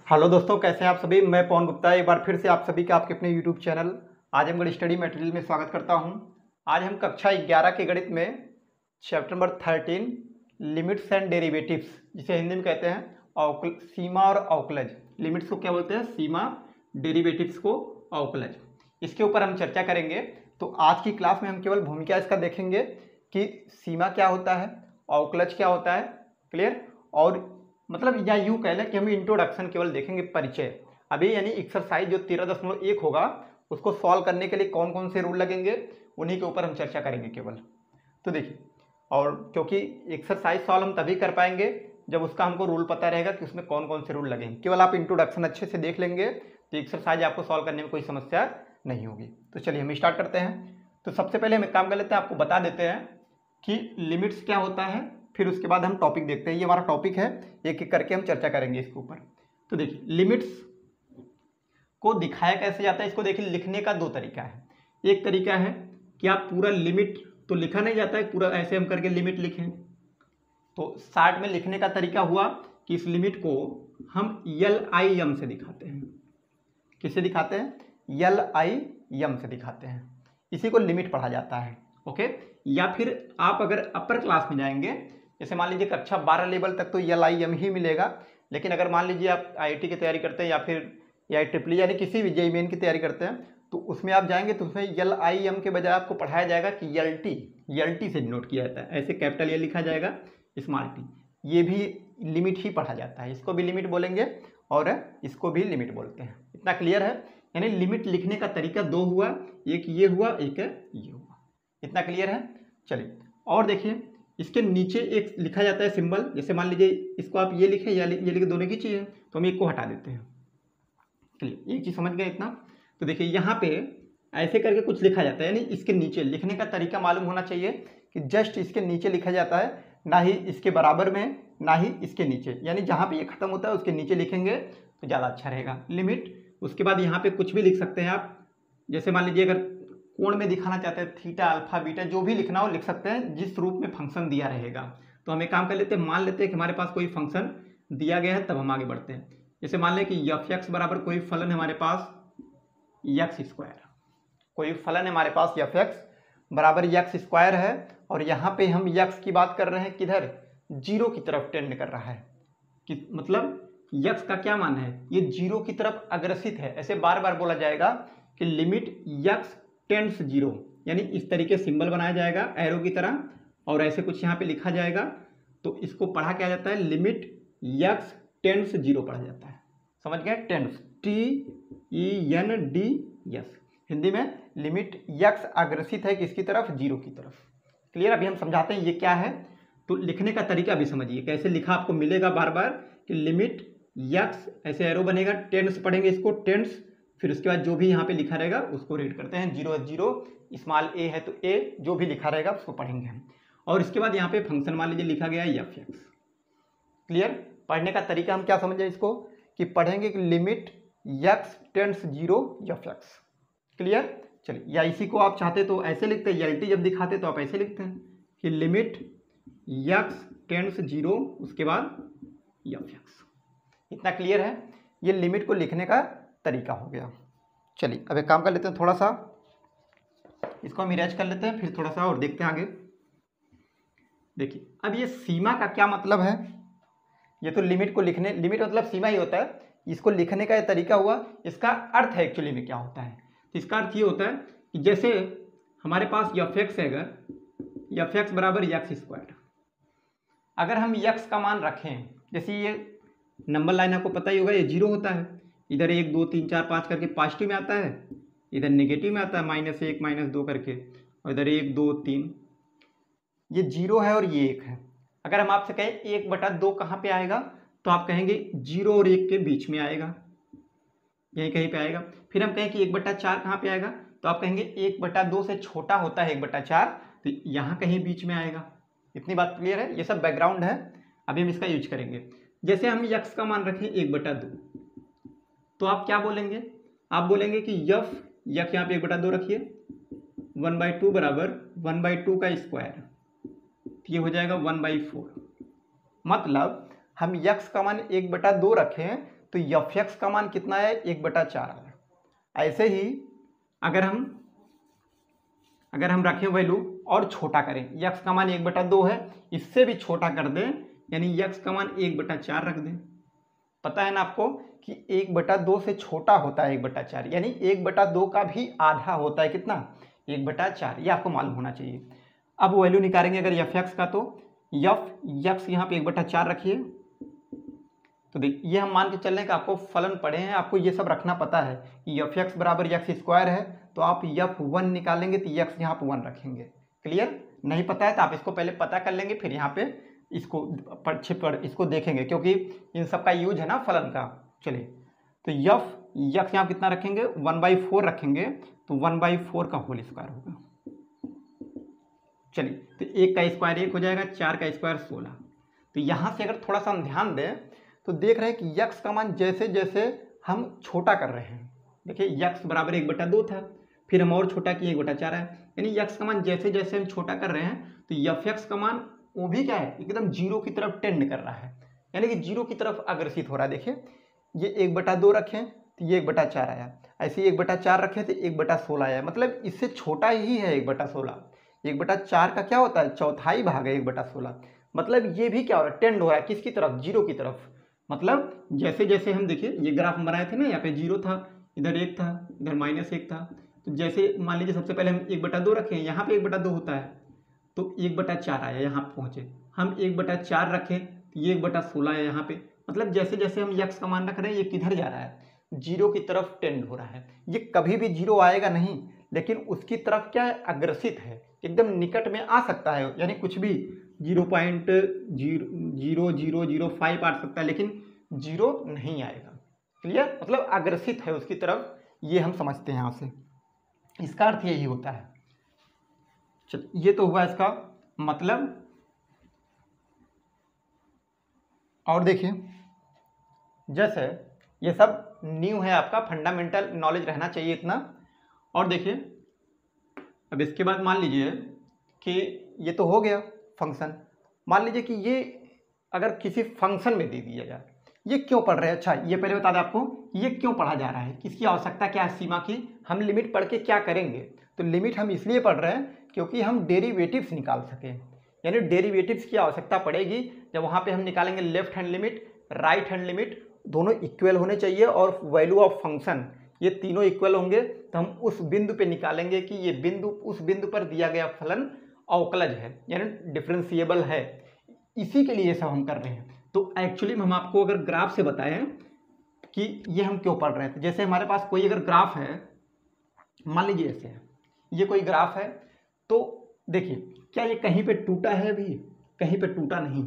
Hello दोस्तों, कैसे हैं आप सभी। मैं पवन गुप्ता एक बार फिर से आप सभी का आपके अपने YouTube channel Azamgarh study material में स्वागत करता हूं। आज हम कक्षा 11 के गणित में chapter number 13 limits and derivatives, जिसे हिंदी में कहते हैं सीमा और अवकलज। लिमिट्स को क्या बोलते हैं? सीमा। डेरिवेटिव्स को अवकलज। इसके ऊपर हम चर्चा करेंगे। तो आज की क्लास में हम केवल भूमिका इसका देखेंगे कि सीमा क्या होता है, अवकलज क्या होता है, क्लियर। और मतलब या यूँ कह लें कि हम इंट्रोडक्शन केवल देखेंगे, परिचय। अभी यानी एक्सरसाइज जो 13.1 होगा उसको सॉल्व करने के लिए कौन कौन से रूल लगेंगे उन्हीं के ऊपर हम चर्चा करेंगे केवल। तो देखिए, और क्योंकि एक्सरसाइज सॉल्व हम तभी कर पाएंगे जब उसका हमको रूल पता रहेगा कि उसमें कौन कौन से रूल लगेंगे। केवल आप इंट्रोडक्शन अच्छे से देख लेंगे तो एक्सरसाइज आपको सॉल्व करने में कोई समस्या नहीं होगी। तो चलिए हम स्टार्ट करते हैं। तो सबसे पहले हम एक काम कर लेते हैं, आपको बता देते हैं कि लिमिट्स क्या होता है, फिर उसके बाद हम टॉपिक देखते हैं। ये हमारा टॉपिक है, एक एक करके हम चर्चा करेंगे इसके ऊपर। तो देखिए, लिमिट्स को दिखाया कैसे जाता है, इसको देखिए लिखने का दो तरीका है। एक तरीका है कि आप पूरा लिमिट तो लिखा नहीं जाता है, पूरा ऐसे हम करके लिमिट लिखें। तो शार्ट में लिखने का तरीका हुआ कि इस लिमिट को हम LIM से दिखाते हैं। किससे दिखाते हैं? LIM से दिखाते हैं। इसी को लिमिट पढ़ा जाता है, ओके। या फिर आप अगर अपर क्लास में जाएंगे, जैसे मान लीजिए कक्षा 12 लेवल तक तो LIM ही मिलेगा। लेकिन अगर मान लीजिए आप IIT की तैयारी करते हैं या फिर IEEE यानी किसी भी JEE मेन की तैयारी करते हैं, तो उसमें आप जाएंगे तो उसमें LIM के बजाय आपको पढ़ाया जाएगा कि LT से डिनोट किया जाता है। ऐसे कैपिटल L लिखा जाएगा, स्मॉल t। ये भी लिमिट ही पढ़ा जाता है, इसको भी लिमिट बोलेंगे और इसको भी लिमिट बोलते हैं। इतना क्लियर है? यानी लिमिट लिखने का तरीका दो हुआ, एक ये हुआ, एक ये हुआ। इतना क्लियर है? चलिए और देखिए, इसके नीचे एक लिखा जाता है सिंबल। जैसे मान लीजिए इसको आप ये लिखें या ये लिखे, दोनों की चीज़ है, तो हम एक को हटा देते हैं। क्लियर? एक चीज़ समझ गए इतना? तो देखिए यहाँ पे ऐसे करके कुछ लिखा जाता है, यानी इसके नीचे लिखने का तरीका मालूम होना चाहिए कि जस्ट इसके नीचे लिखा जाता है, ना ही इसके बराबर में ना ही इसके नीचे। यानी जहाँ पे ये खत्म होता है उसके नीचे लिखेंगे तो ज़्यादा अच्छा रहेगा, लिमिट। उसके बाद यहाँ पे कुछ भी लिख सकते हैं आप। जैसे मान लीजिए अगर कोण में दिखाना चाहते हैं, थीटा, अल्फा, बीटा, जो भी लिखना हो लिख सकते हैं, जिस रूप में फंक्शन दिया रहेगा। तो हम एक काम कर लेते हैं, मान लेते हैं कि हमारे पास कोई फंक्शन दिया गया है, तब हम आगे बढ़ते हैं। जैसे मान लें कि f(x) बराबर कोई फलन है हमारे पास x²। कोई फलन है हमारे पास f(x) बराबर x² है, और यहाँ पे हम x की बात कर रहे हैं, किधर? 0 की तरफ टेंड कर रहा है। कि मतलब x का क्या मान है? ये 0 की तरफ अग्रसित है। ऐसे बार बार बोला जाएगा कि लिमिट x टेंड्स 0, यानी इस तरीके सिंबल बनाया जाएगा एरो की तरह, और ऐसे कुछ यहाँ पे लिखा जाएगा। तो इसको पढ़ा क्या जाता है? लिमिट x टेंड्स 0 पढ़ा जाता है। समझ गए? Tends, TENDS। हिंदी में लिमिट x अग्रसित है किसकी तरफ? 0 की तरफ। क्लियर? अभी हम समझाते हैं ये क्या है। तो लिखने का तरीका भी समझिए, कैसे लिखा आपको मिलेगा बार बार कि लिमिट x, ऐसे एरो बनेगा, टेंड्स पढ़ेंगे इसको, टेंड्स। फिर उसके बाद जो भी यहाँ पे लिखा रहेगा उसको रीड करते हैं। 0 है 0, स्मॉल a है तो a, जो भी लिखा रहेगा उसको पढ़ेंगे हम। और इसके बाद यहाँ पे फंक्शन मान लीजिए लिखा गया है f(x). क्लियर? पढ़ने का तरीका हम क्या समझे इसको कि पढ़ेंगे कि limit x tends 0 f(x). Clear? चलिए, या इसी को आप चाहते तो ऐसे लिखते हैं, LT जब दिखाते तो आप ऐसे लिखते हैं कि लिमिट x टेंड्स 0, उसके बाद f(x). इतना क्लियर है? ये लिमिट को लिखने का तरीका हो गया। चलिए अब एक काम कर लेते हैं, थोड़ा सा इसको हम इरेज कर लेते हैं, फिर थोड़ा सा और देखते हैं आगे। देखिए, अब ये सीमा का क्या मतलब है? ये तो लिमिट को लिखने, लिमिट मतलब सीमा ही होता है, इसको लिखने का ये तरीका हुआ। इसका अर्थ है एक्चुअली में क्या होता है? तो इसका अर्थ ये होता है कि जैसे हमारे पास f(x) है, अगर f(x) बराबर x², अगर हम x का मान रखें, जैसे ये नंबर लाइन आपको पता ही होगा, ये 0 होता है, इधर 1 2 3 4 5 करके पॉजिटिव में आता है, इधर नेगेटिव में आता है -1 -2 करके, और इधर 1 2 3। ये 0 है और ये 1 है। अगर हम आपसे कहें 1/2 कहाँ पे आएगा, तो आप कहेंगे 0 और 1 के बीच में आएगा, यहीं कहीं पे आएगा। फिर हम कहें कि 1/4 कहाँ पे आएगा, तो आप कहेंगे 1/2 से छोटा होता है 1/4, तो यहाँ कहीं बीच में आएगा। इतनी बात क्लियर है? ये सब बैकग्राउंड है, अभी हम इसका यूज करेंगे। जैसे हम x का मान रखें 1/2, तो आप क्या बोलेंगे? आप बोलेंगे कि f यहाँ पे 1/2 रखिए, 1/2 बराबर 1/2 का स्क्वायर, ये हो जाएगा 1/4। मतलब हम x का मान 1/2 रखें तो एफ एक्स का मान कितना है, 1/4 है। ऐसे ही अगर हम रखें वैल्यू और छोटा करें, x का मान 1/2 है, इससे भी छोटा कर दें, यानी x का मान 1/4 रख दें। पता है ना आपको कि 1/2 से छोटा होता है 1/4, यानी 1/2 का भी आधा होता है कितना, 1/4। ये आपको मालूम होना चाहिए। अब वैल्यू निकालेंगे अगर एफ एक्स का, तो एफ एक्स यहाँ पे 1/4 रखिए। तो देखिए ये हम मान के चल रहे हैं कि आपको फलन पढ़े हैं, आपको ये सब रखना पता है कि एफ एक्स बराबर एक्स स्क्वायर है, तो आप F1 निकालेंगे तो एक्स यहाँ पे 1 रखेंगे। क्लियर? नहीं पता है तो आप इसको पहले पता कर लेंगे, फिर यहाँ पे इसको देखेंगे, क्योंकि इन सब का यूज है ना फलन का। चलिए, तो एक्स यहाँ कितना रखेंगे, 1/4 रखेंगे, तो 1/4 का होल स्क्वायर होगा। चलिए, तो 1 का स्क्वायर 1 हो जाएगा, 4 का स्क्वायर 16। तो यहाँ से अगर थोड़ा सा हम ध्यान दें तो देख रहे हैं कि एक्स का मान जैसे जैसे हम छोटा कर रहे हैं, देखिए एक्स बराबर 1/2 था, फिर हम और छोटा किए 1/4 है, यानी एक्स का मान जैसे जैसे हम छोटा कर रहे हैं तो एफ एक्स का मान वो भी क्या है, एकदम जीरो की तरफ टेंड कर रहा है, यानी कि जीरो की तरफ अग्रसित हो रहा है। देखिए ये 1/2 रखें तो ये 1/4 आया, ऐसे 1/4 रखें तो 1/16 आया, मतलब इससे छोटा ही है 1/16। 1/4 का क्या होता है, चौथाई भाग है 1/16, मतलब ये भी क्या हो रहा है, टेंड हो रहा है किसकी तरफ, जीरो की तरफ। मतलब जैसे जैसे हम देखिए ये ग्राफ हम बनाए थे ना, यहाँ पे 0 था, इधर 1 था, इधर -1 था, तो जैसे मान लीजिए सबसे पहले हम 1/2 रखें, यहाँ पे 1/2 होता है, तो 1/4 आया, यहाँ पहुँचे, हम 1/4 रखें तो ये 1/16 है यहाँ पे, मतलब जैसे जैसे हम यक्स का मान रख रहे हैं ये किधर जा रहा है, जीरो की तरफ टेंड हो रहा है। ये कभी भी जीरो आएगा नहीं, लेकिन उसकी तरफ क्या है, अग्रसित है, एकदम निकट में आ सकता है, यानी कुछ भी 0.0005 आ सकता है, लेकिन जीरो नहीं आएगा। क्लियर? मतलब अग्रसित है उसकी तरफ, ये हम समझते हैं यहाँ से, इसका अर्थ यही होता है। चल, ये तो हुआ इसका मतलब। और देखिए जैसे ये सब न्यू है, आपका फंडामेंटल नॉलेज रहना चाहिए इतना। और देखिए अब इसके बाद मान लीजिए कि ये तो हो गया फंक्शन, मान लीजिए कि ये अगर किसी फंक्शन में दे दिया जाए, ये क्यों पढ़ रहे हैं, अच्छा ये पहले बता दें आपको ये क्यों पढ़ा जा रहा है, किसकी आवश्यकता क्या है, सीमा की। हम लिमिट पढ़ के क्या करेंगे, तो लिमिट हम इसलिए पढ़ रहे हैं क्योंकि हम डेरिवेटिव्स निकाल सकें, यानी डेरिवेटिव्स की आवश्यकता पड़ेगी जब वहाँ पे हम निकालेंगे left hand limit, right hand limit, दोनों इक्वल होने चाहिए, और वैल्यू ऑफ फंक्शन ये तीनों इक्वल होंगे, तो हम उस बिंदु पे निकालेंगे कि ये बिंदु, उस बिंदु पर दिया गया फलन अवकलज है, यानी डिफरेंशिएबल है। इसी के लिए ये सब हम कर रहे हैं। तो एक्चुअली हम आपको अगर ग्राफ से बताएं कि ये हम क्यों पढ़ रहे हैं, तो जैसे हमारे पास कोई अगर ग्राफ है, मान लीजिए ऐसे है, ये कोई ग्राफ है, तो देखिए क्या ये कहीं पे टूटा है, अभी कहीं पे टूटा नहीं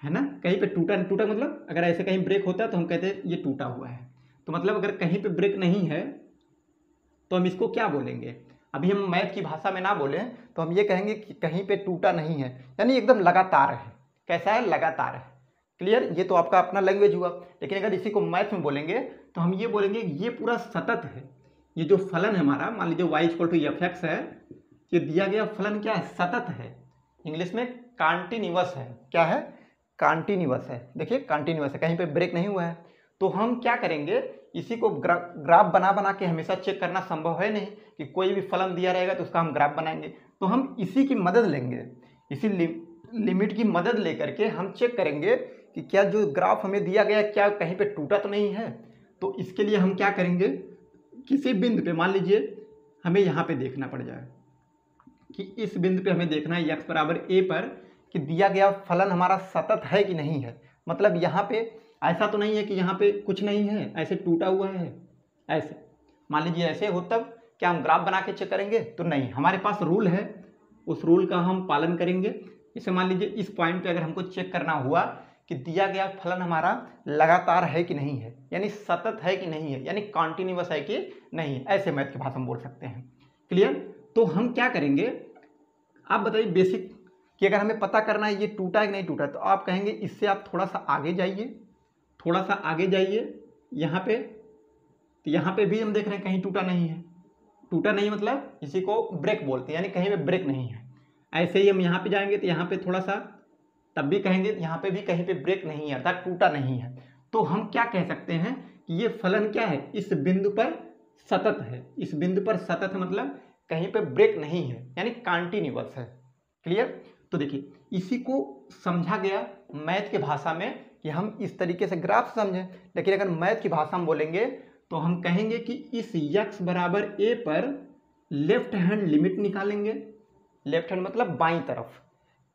है ना, कहीं पे टूटा मतलब अगर ऐसे कहीं ब्रेक होता है तो हम कहते हैं ये टूटा हुआ है, तो मतलब अगर कहीं पे ब्रेक नहीं है तो हम इसको क्या बोलेंगे, अभी हम मैथ की भाषा में ना बोलें तो हम ये कहेंगे कि कहीं पे टूटा नहीं है, यानी एकदम लगातार है। कैसा है, लगातार है। क्लियर? ये तो आपका अपना लैंग्वेज हुआ, लेकिन अगर इसी को मैथ में बोलेंगे तो हम ये बोलेंगे ये पूरा सतत है। ये जो फलन है हमारा, मान लीजिए y=f(x) है, ये दिया गया फलन क्या है, सतत है, इंग्लिश में कॉन्टिन्यूअस है। क्या है, कॉन्टिन्यूअस है। देखिए कॉन्टिन्यूअस है, कहीं पे ब्रेक नहीं हुआ है। तो हम क्या करेंगे, इसी को ग्राफ बना बना के हमेशा चेक करना संभव है नहीं कि कोई भी फलन दिया रहेगा तो उसका हम ग्राफ बनाएंगे, तो हम इसी की मदद लेंगे, इसी लिमिट की मदद लेकर के हम चेक करेंगे कि क्या जो ग्राफ हमें दिया गया क्या कहीं पे टूटा तो नहीं है। तो इसके लिए हम क्या करेंगे, किसी बिंदु पे मान लीजिए हमें यहाँ पे देखना पड़ जाए कि इस बिंदु पे हमें देखना है x बराबर a पर कि दिया गया फलन हमारा सतत है कि नहीं है, मतलब यहाँ पे ऐसा तो नहीं है कि यहाँ पे कुछ नहीं है, ऐसे टूटा हुआ है, ऐसे मान लीजिए ऐसे हो, तब क्या हम ग्राफ बना के चेक करेंगे, तो नहीं, हमारे पास रूल है, उस रूल का हम पालन करेंगे। इसे मान लीजिए इस पॉइंट पे अगर हमको चेक करना हुआ कि दिया गया फलन हमारा लगातार है कि नहीं है, यानी सतत है कि नहीं है, यानी कॉन्टिन्यूअस है कि नहीं, ऐसे मैथ की भाषा में बोल सकते हैं। क्लियर? तो हम क्या करेंगे, आप बताइए बेसिक कि अगर हमें पता करना है ये टूटा है कि नहीं टूटा, तो आप कहेंगे इससे आप थोड़ा सा आगे जाइए, थोड़ा सा आगे जाइए यहाँ पे, तो यहाँ पे भी हम देख रहे हैं कहीं टूटा नहीं है। टूटा नहीं मतलब इसी को ब्रेक बोलते हैं, यानी कहीं पे ब्रेक नहीं है। ऐसे ही हम यहाँ पे जाएंगे तो यहाँ पे थोड़ा सा, तब भी कहेंगे यहाँ पे भी कहीं पे ब्रेक नहीं है, अर्थात टूटा नहीं है। तो हम क्या कह सकते हैं कि ये फलन क्या है, इस बिंदु पर सतत है। इस बिंदु पर सतत मतलब कहीं पे ब्रेक नहीं है, यानी कॉन्टिन्यूअस है। क्लियर। तो देखिए इसी को समझा गया मैथ के भाषा में कि हम इस तरीके से ग्राफ समझें, लेकिन अगर मैथ की भाषा में बोलेंगे तो हम कहेंगे कि इस x बराबर a पर लेफ्ट हैंड लिमिट निकालेंगे। लेफ्ट हैंड मतलब बाईं तरफ,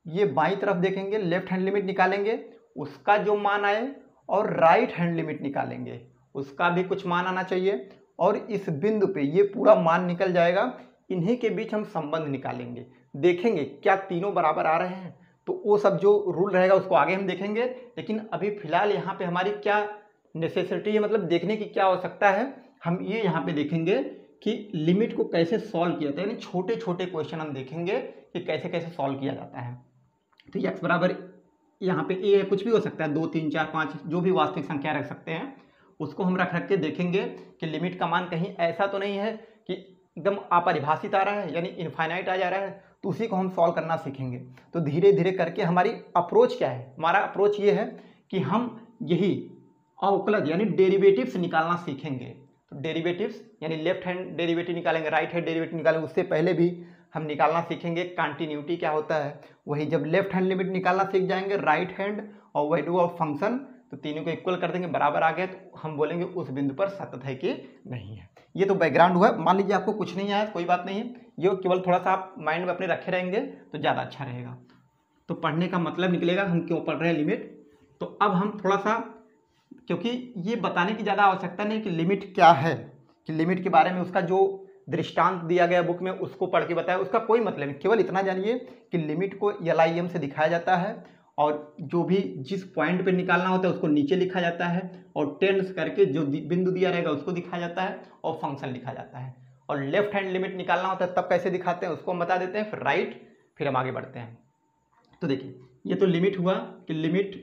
ये बाईं तरफ देखेंगे, लेफ्ट हैंड लिमिट निकालेंगे, उसका जो मान आए, और राइट हैंड लिमिट निकालेंगे, उसका भी कुछ मान आना चाहिए, और इस बिंदु पे ये पूरा मान निकल जाएगा। इन्हीं के बीच हम संबंध निकालेंगे, देखेंगे क्या तीनों बराबर आ रहे हैं। तो वो सब जो रूल रहेगा उसको आगे हम देखेंगे, लेकिन अभी फिलहाल यहाँ पे हमारी क्या नेसेसिटी है, मतलब देखने की क्या आवश्यकता है, हम ये यहाँ पे देखेंगे कि लिमिट को कैसे सॉल्व किया जाता है, यानी छोटे छोटे क्वेश्चन हम देखेंगे कि कैसे कैसे सॉल्व किया जाता है। तो x बराबर यहाँ पे a है, कुछ भी हो सकता है, 2 3 4 5 जो भी वास्तविक संख्या रख सकते हैं, उसको हम रख के देखेंगे कि लिमिट का मान कहीं ऐसा तो नहीं है कि एकदम अपरिभाषित आ रहा है, यानी इनफाइनाइट आ जा रहा है, तो उसी को हम सॉल्व करना सीखेंगे। तो धीरे धीरे करके हमारी अप्रोच क्या है, हमारा अप्रोच ये है कि हम यही अवकलज यानी डेरिवेटिव्स निकालना सीखेंगे। तो डेरिवेटिव्स यानी लेफ्ट हैंड डेरिवेटिव निकालेंगे, राइट हैंड डेरिवेटिव निकालेंगे, उससे पहले भी हम निकालना सीखेंगे कंटिन्यूटी क्या होता है। वही जब लेफ्ट हैंड लिमिट निकालना सीख जाएंगे, राइट हैंड और वैल्यू ऑफ फंक्शन, तो तीनों को इक्वल कर देंगे, बराबर आ गया, तो हम बोलेंगे उस बिंदु पर सतत है कि नहीं है। ये तो बैकग्राउंड हुआ। मान लीजिए आपको कुछ नहीं आया, कोई बात नहीं है, ये केवल थोड़ा सा आप माइंड में अपने रखे रहेंगे तो ज़्यादा अच्छा रहेगा। तो पढ़ने का मतलब निकलेगा हम क्यों पढ़ रहे हैं लिमिट। तो अब हम थोड़ा सा, क्योंकि ये बताने की ज़्यादा आवश्यकता नहीं कि लिमिट क्या है, कि लिमिट के बारे में उसका जो दृष्टांत दिया गया बुक में उसको पढ़ के बताया, उसका कोई मतलब नहीं। केवल इतना जानिए कि लिमिट को LIM से दिखाया जाता है, और जो भी जिस पॉइंट पे निकालना होता है उसको नीचे लिखा जाता है, और टेंस करके जो बिंदु दिया रहेगा उसको दिखाया जाता है, और फंक्शन लिखा जाता है। और लेफ्ट हैंड लिमिट निकालना होता है तब कैसे दिखाते हैं उसको हम बता देते हैं, फिर राइट, फिर हम आगे बढ़ते हैं। तो देखिए ये तो लिमिट हुआ कि लिमिट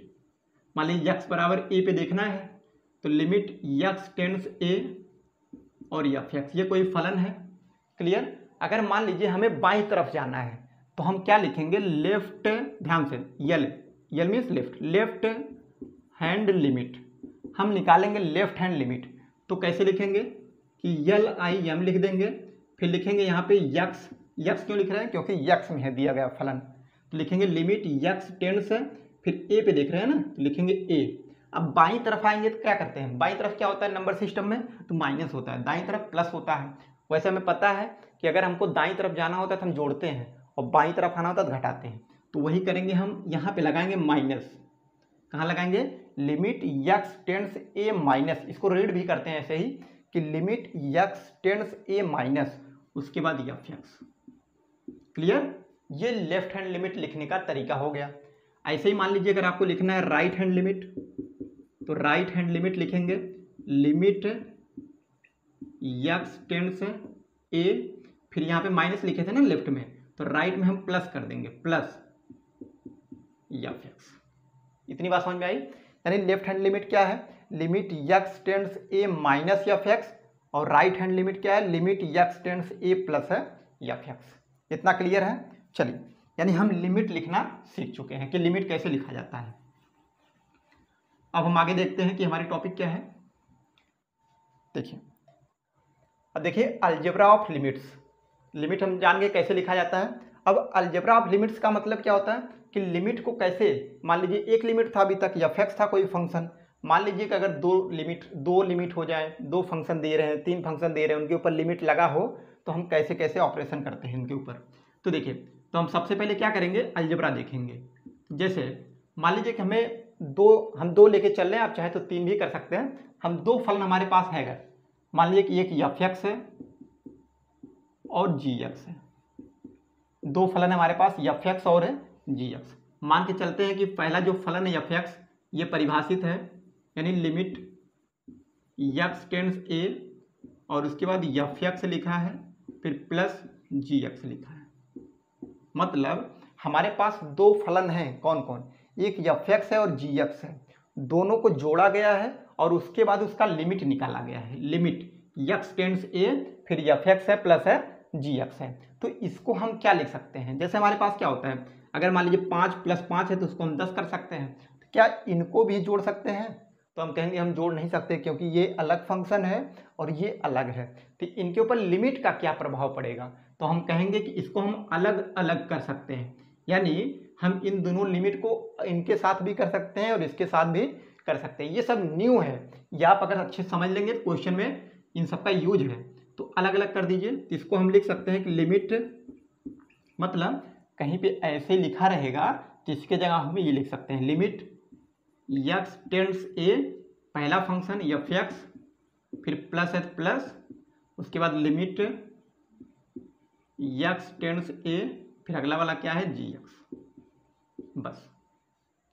मान लीजिए x बराबर a पे देखना है, तो लिमिट x टेंड्स a और f(x) ये कोई फलन है। क्लियर। अगर मान लीजिए हमें बाईं तरफ जाना है तो हम क्या लिखेंगे, लेफ्ट, ध्यान से L means left, left hand limit हम निकालेंगे, लेफ्ट हैंड लिमिट। तो कैसे लिखेंगे कि LIM लिख देंगे, फिर लिखेंगे यहाँ पे x क्यों लिख रहे हैं, क्योंकि x में है दिया गया फलन, तो लिखेंगे लिमिट x टेंड्स, फिर a पे देख रहे हैं ना, तो लिखेंगे a। अब बाईं तरफ आएंगे तो क्या करते हैं, बाईं तरफ क्या होता है नंबर सिस्टम में, तो माइनस होता है, दाईं तरफ प्लस होता है। वैसे हमें पता है कि अगर हमको दाईं तरफ जाना होता है तो हम जोड़ते हैं, और बाईं तरफ आना होता है तो घटाते हैं। तो वही करेंगे हम, यहाँ पे लगाएंगे माइनस। कहाँ लगाएंगे, limit x tends a minus, इसको रीड भी करते हैं ऐसे ही कि limit x tends a minus, उसके बाद f(x). क्लियर। ये लेफ्ट हैंड लिमिट लिखने का तरीका हो गया। ऐसे ही मान लीजिए अगर आपको लिखना है राइट हैंड लिमिट, तो राइट हैंड लिमिट लिखेंगे लिमिट x टेंड्स a, फिर यहाँ पे माइनस लिखे थे ना लेफ्ट में, तो राइट में हम प्लस कर देंगे, प्लस f(x). इतनी बात समझ में आई। यानी लेफ्ट हैंड लिमिट क्या है, limit x tends a minus f(x), और राइट हैंड लिमिट क्या है, limit x tends a plus है f(x). इतना क्लियर है। चलिए, यानी हम लिमिट लिखना सीख चुके हैं कि लिमिट कैसे लिखा जाता है। अब हम आगे देखते हैं कि हमारी टॉपिक क्या है। देखिए, अब देखिए अलजेब्रा ऑफ लिमिट्स। लिमिट हम जान गए कैसे लिखा जाता है। अब अलजेब्रा ऑफ लिमिट्स का मतलब क्या होता है कि लिमिट को कैसे, मान लीजिए एक लिमिट था अभी तक f(x) था कोई फंक्शन, मान लीजिए कि अगर दो लिमिट हो जाए, दो फंक्शन दे रहे हैं, 3 फंक्शन दे रहे हैं, उनके ऊपर लिमिट लगा हो, तो हम कैसे कैसे ऑपरेशन करते हैं इनके ऊपर। तो देखिए, तो हम सबसे पहले क्या करेंगे, अलजेब्रा देखेंगे। जैसे मान लीजिए कि हम दो लेके चल रहे हैं, आप चाहे तो 3 भी कर सकते हैं। हम 2 फलन हमारे पास है, मान लीजिए कि एक f(x) है और g(x) है। 2 फलन है हमारे पास, f(x) और g(x). मान के चलते हैं कि पहला जो फलन है f(x) ये परिभाषित है, यानी लिमिट x टेंड्स a, और उसके बाद f(x) लिखा है, फिर प्लस g(x) लिखा है। मतलब हमारे पास 2 फलन हैं, कौन कौन, एक f(x) है और g(x) है। दोनों को जोड़ा गया है और उसके बाद उसका लिमिट निकाला गया है, लिमिट x टेंड्स a, फिर f(x) है प्लस है g(x) है। तो इसको हम क्या लिख सकते हैं, जैसे हमारे पास क्या होता है, अगर मान लीजिए 5 + 5 है तो उसको हम 10 कर सकते हैं, तो क्या इनको भी जोड़ सकते हैं। तो हम कहेंगे हम जोड़ नहीं सकते क्योंकि ये अलग फंक्शन है और ये अलग है। तो इनके ऊपर लिमिट का क्या प्रभाव पड़ेगा, तो हम कहेंगे कि इसको हम अलग अलग कर सकते हैं, यानी हम इन दोनों लिमिट को इनके साथ भी कर सकते हैं और इसके साथ भी कर सकते हैं। ये सब न्यू है, ये आप अगर अच्छे समझ लेंगे तो क्वेश्चन में इन सब का यूज है। तो अलग अलग कर दीजिए। तो इसको हम लिख सकते हैं कि लिमिट, मतलब कहीं पे ऐसे लिखा रहेगा तो इसके जगह हम ये लिख सकते हैं लिमिट x टेंड्स ए, पहला फंक्शन एफ एक्स, फिर प्लस एच प्लस, उसके बाद लिमिट x टेंड्स ए, फिर अगला वाला क्या है जी एक्स। बस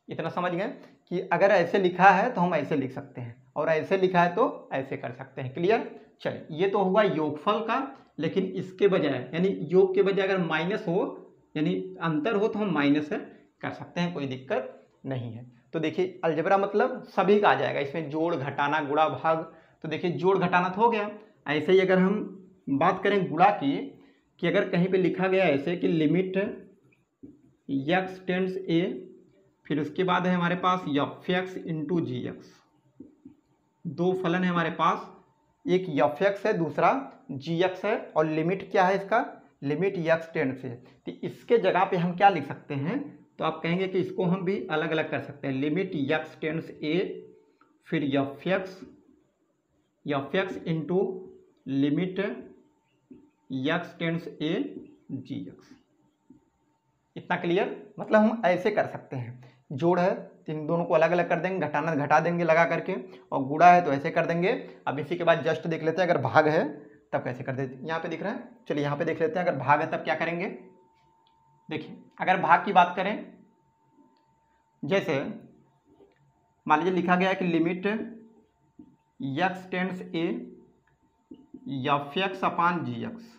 इतना समझ गए कि अगर ऐसे लिखा है तो हम ऐसे लिख सकते हैं और ऐसे लिखा है तो ऐसे कर सकते हैं। क्लियर। चलिए ये तो हुआ योगफल का, लेकिन इसके बजाय यानी योग के बजाय अगर माइनस हो यानी अंतर हो तो हम माइनस कर सकते हैं, कोई दिक्कत नहीं है। तो देखिए अलजेब्रा मतलब सभी का आ जाएगा, इसमें जोड़ घटाना गुणा भाग। तो देखिए जोड़ घटाना तो हो गया। ऐसे ही अगर हम बात करें गुणा की, कि अगर कहीं पे लिखा गया ऐसे कि लिमिट x टेंड्स ए, फिर उसके बाद है हमारे पास एफ एक्स इंटू जी एक्स। दो फलन है हमारे पास, एक एफ एक्स है दूसरा जी एक्स है, और लिमिट क्या है इसका, लिमिट x टेंड्स ए। तो इसके जगह पे हम क्या लिख सकते हैं, तो आप कहेंगे कि इसको हम भी अलग अलग कर सकते हैं। लिमिट x टेंड्स ए, फिर F X into limit x tends A G X. इतना क्लियर। मतलब हम ऐसे कर सकते हैं, जोड़ है तो इन दोनों को अलग अलग कर देंगे, घटाना घटा देंगे लगा करके, और गुणा है तो ऐसे कर देंगे। अब इसी के बाद जस्ट देख लेते हैं अगर भाग है तब कैसे कर देते हैं। यहाँ पे दिख रहा है, चलिए यहाँ पे देख लेते हैं अगर भाग है तब क्या करेंगे। देखिए अगर भाग की बात करें, जैसे मान लीजिए लिखा गया है कि limit x tends a f x upon g x,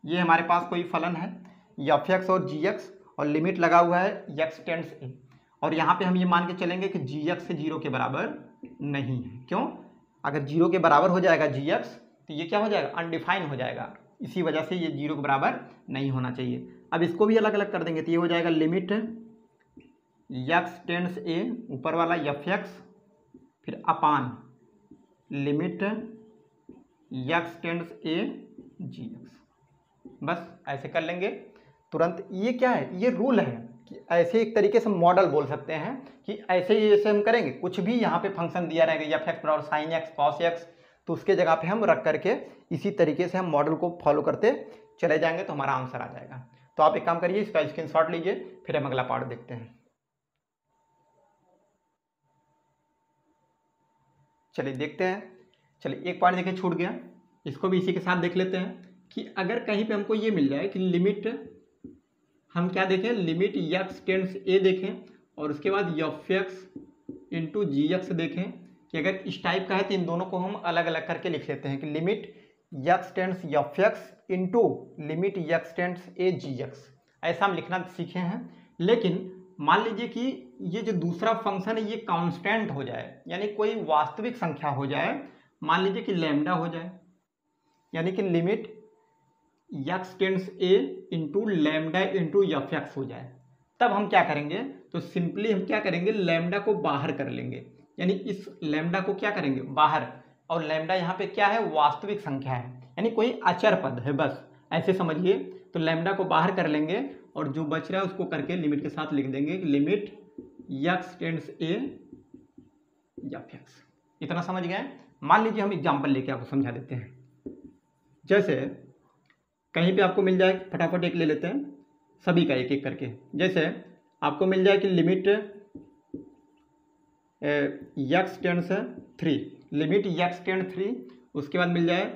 ये हमारे पास कोई फलन है एफ एक्स और जी एक्स, और लिमिट लगा हुआ है x टेंड्स ए, और यहाँ पे हम ये मान के चलेंगे कि जी एक्स 0 के बराबर नहीं है। क्यों, अगर 0 के बराबर हो जाएगा जी एक्स तो ये क्या हो जाएगा, अनडिफाइन हो जाएगा, इसी वजह से ये 0 के बराबर नहीं होना चाहिए। अब इसको भी अलग अलग कर देंगे तो ये हो जाएगा लिमिट x टेंड्स ए, ऊपर वाला एफ एक्स, फिर अपान limit x tends A G x. बस ऐसे कर लेंगे तुरंत। ये क्या है, ये रूल है कि ऐसे एक तरीके से मॉडल बोल सकते हैं कि ऐसे ही ऐसे हम करेंगे। कुछ भी यहाँ पे फंक्शन दिया रहेगा एफ एक्स बराबर साइन एक्स कॉस एक्स, तो उसके जगह पे हम रख करके इसी तरीके से हम मॉडल को फॉलो करते चले जाएंगे तो हमारा आंसर आ जाएगा। तो आप एक काम करिए, इसका स्क्रीनशॉट लीजिए, फिर हम अगला पार्ट देखते हैं। चलिए देखते हैं। चलिए एक पार्ट देखिए छूट गया, इसको भी इसी के साथ देख लेते हैं कि अगर कहीं पे हमको ये मिल जाए कि लिमिट, हम क्या देखें, लिमिट x टेंड्स ए देखें और उसके बाद एफ एक्स इंटू जी एक्स देखें, कि अगर इस टाइप का है तो इन दोनों को हम अलग अलग करके लिख लेते हैं कि limit x tends F X into limit x tends A G X. ऐसा हम लिखना सीखे हैं। लेकिन मान लीजिए कि ये जो दूसरा फंक्शन है ये कांस्टेंट हो जाए, यानी कोई वास्तविक संख्या हो जाए, मान लीजिए कि लैम्डा हो जाए, यानी कि limit x tends A into lambda into F X हो जाए, तब हम क्या करेंगे, तो सिंपली हम क्या करेंगे, लैम्डा को बाहर कर लेंगे, यानी इस लैम्डा को क्या करेंगे बाहर, और लैम्डा यहाँ पे क्या है, वास्तविक संख्या है, यानी कोई अचर पद है, बस ऐसे समझिए। तो लैम्डा को बाहर कर लेंगे और जो बच रहा है उसको करके लिमिट के साथ लिख देंगे कि limit x tends a f x. इतना समझ गए। मान लीजिए हम एग्जाम्पल लेके आपको समझा देते हैं। जैसे कहीं पे आपको मिल जाए, फटाफट एक ले लेते हैं सभी का एक एक करके। जैसे आपको मिल जाए कि limit x tends 3, limit x tend 3, उसके बाद मिल जाए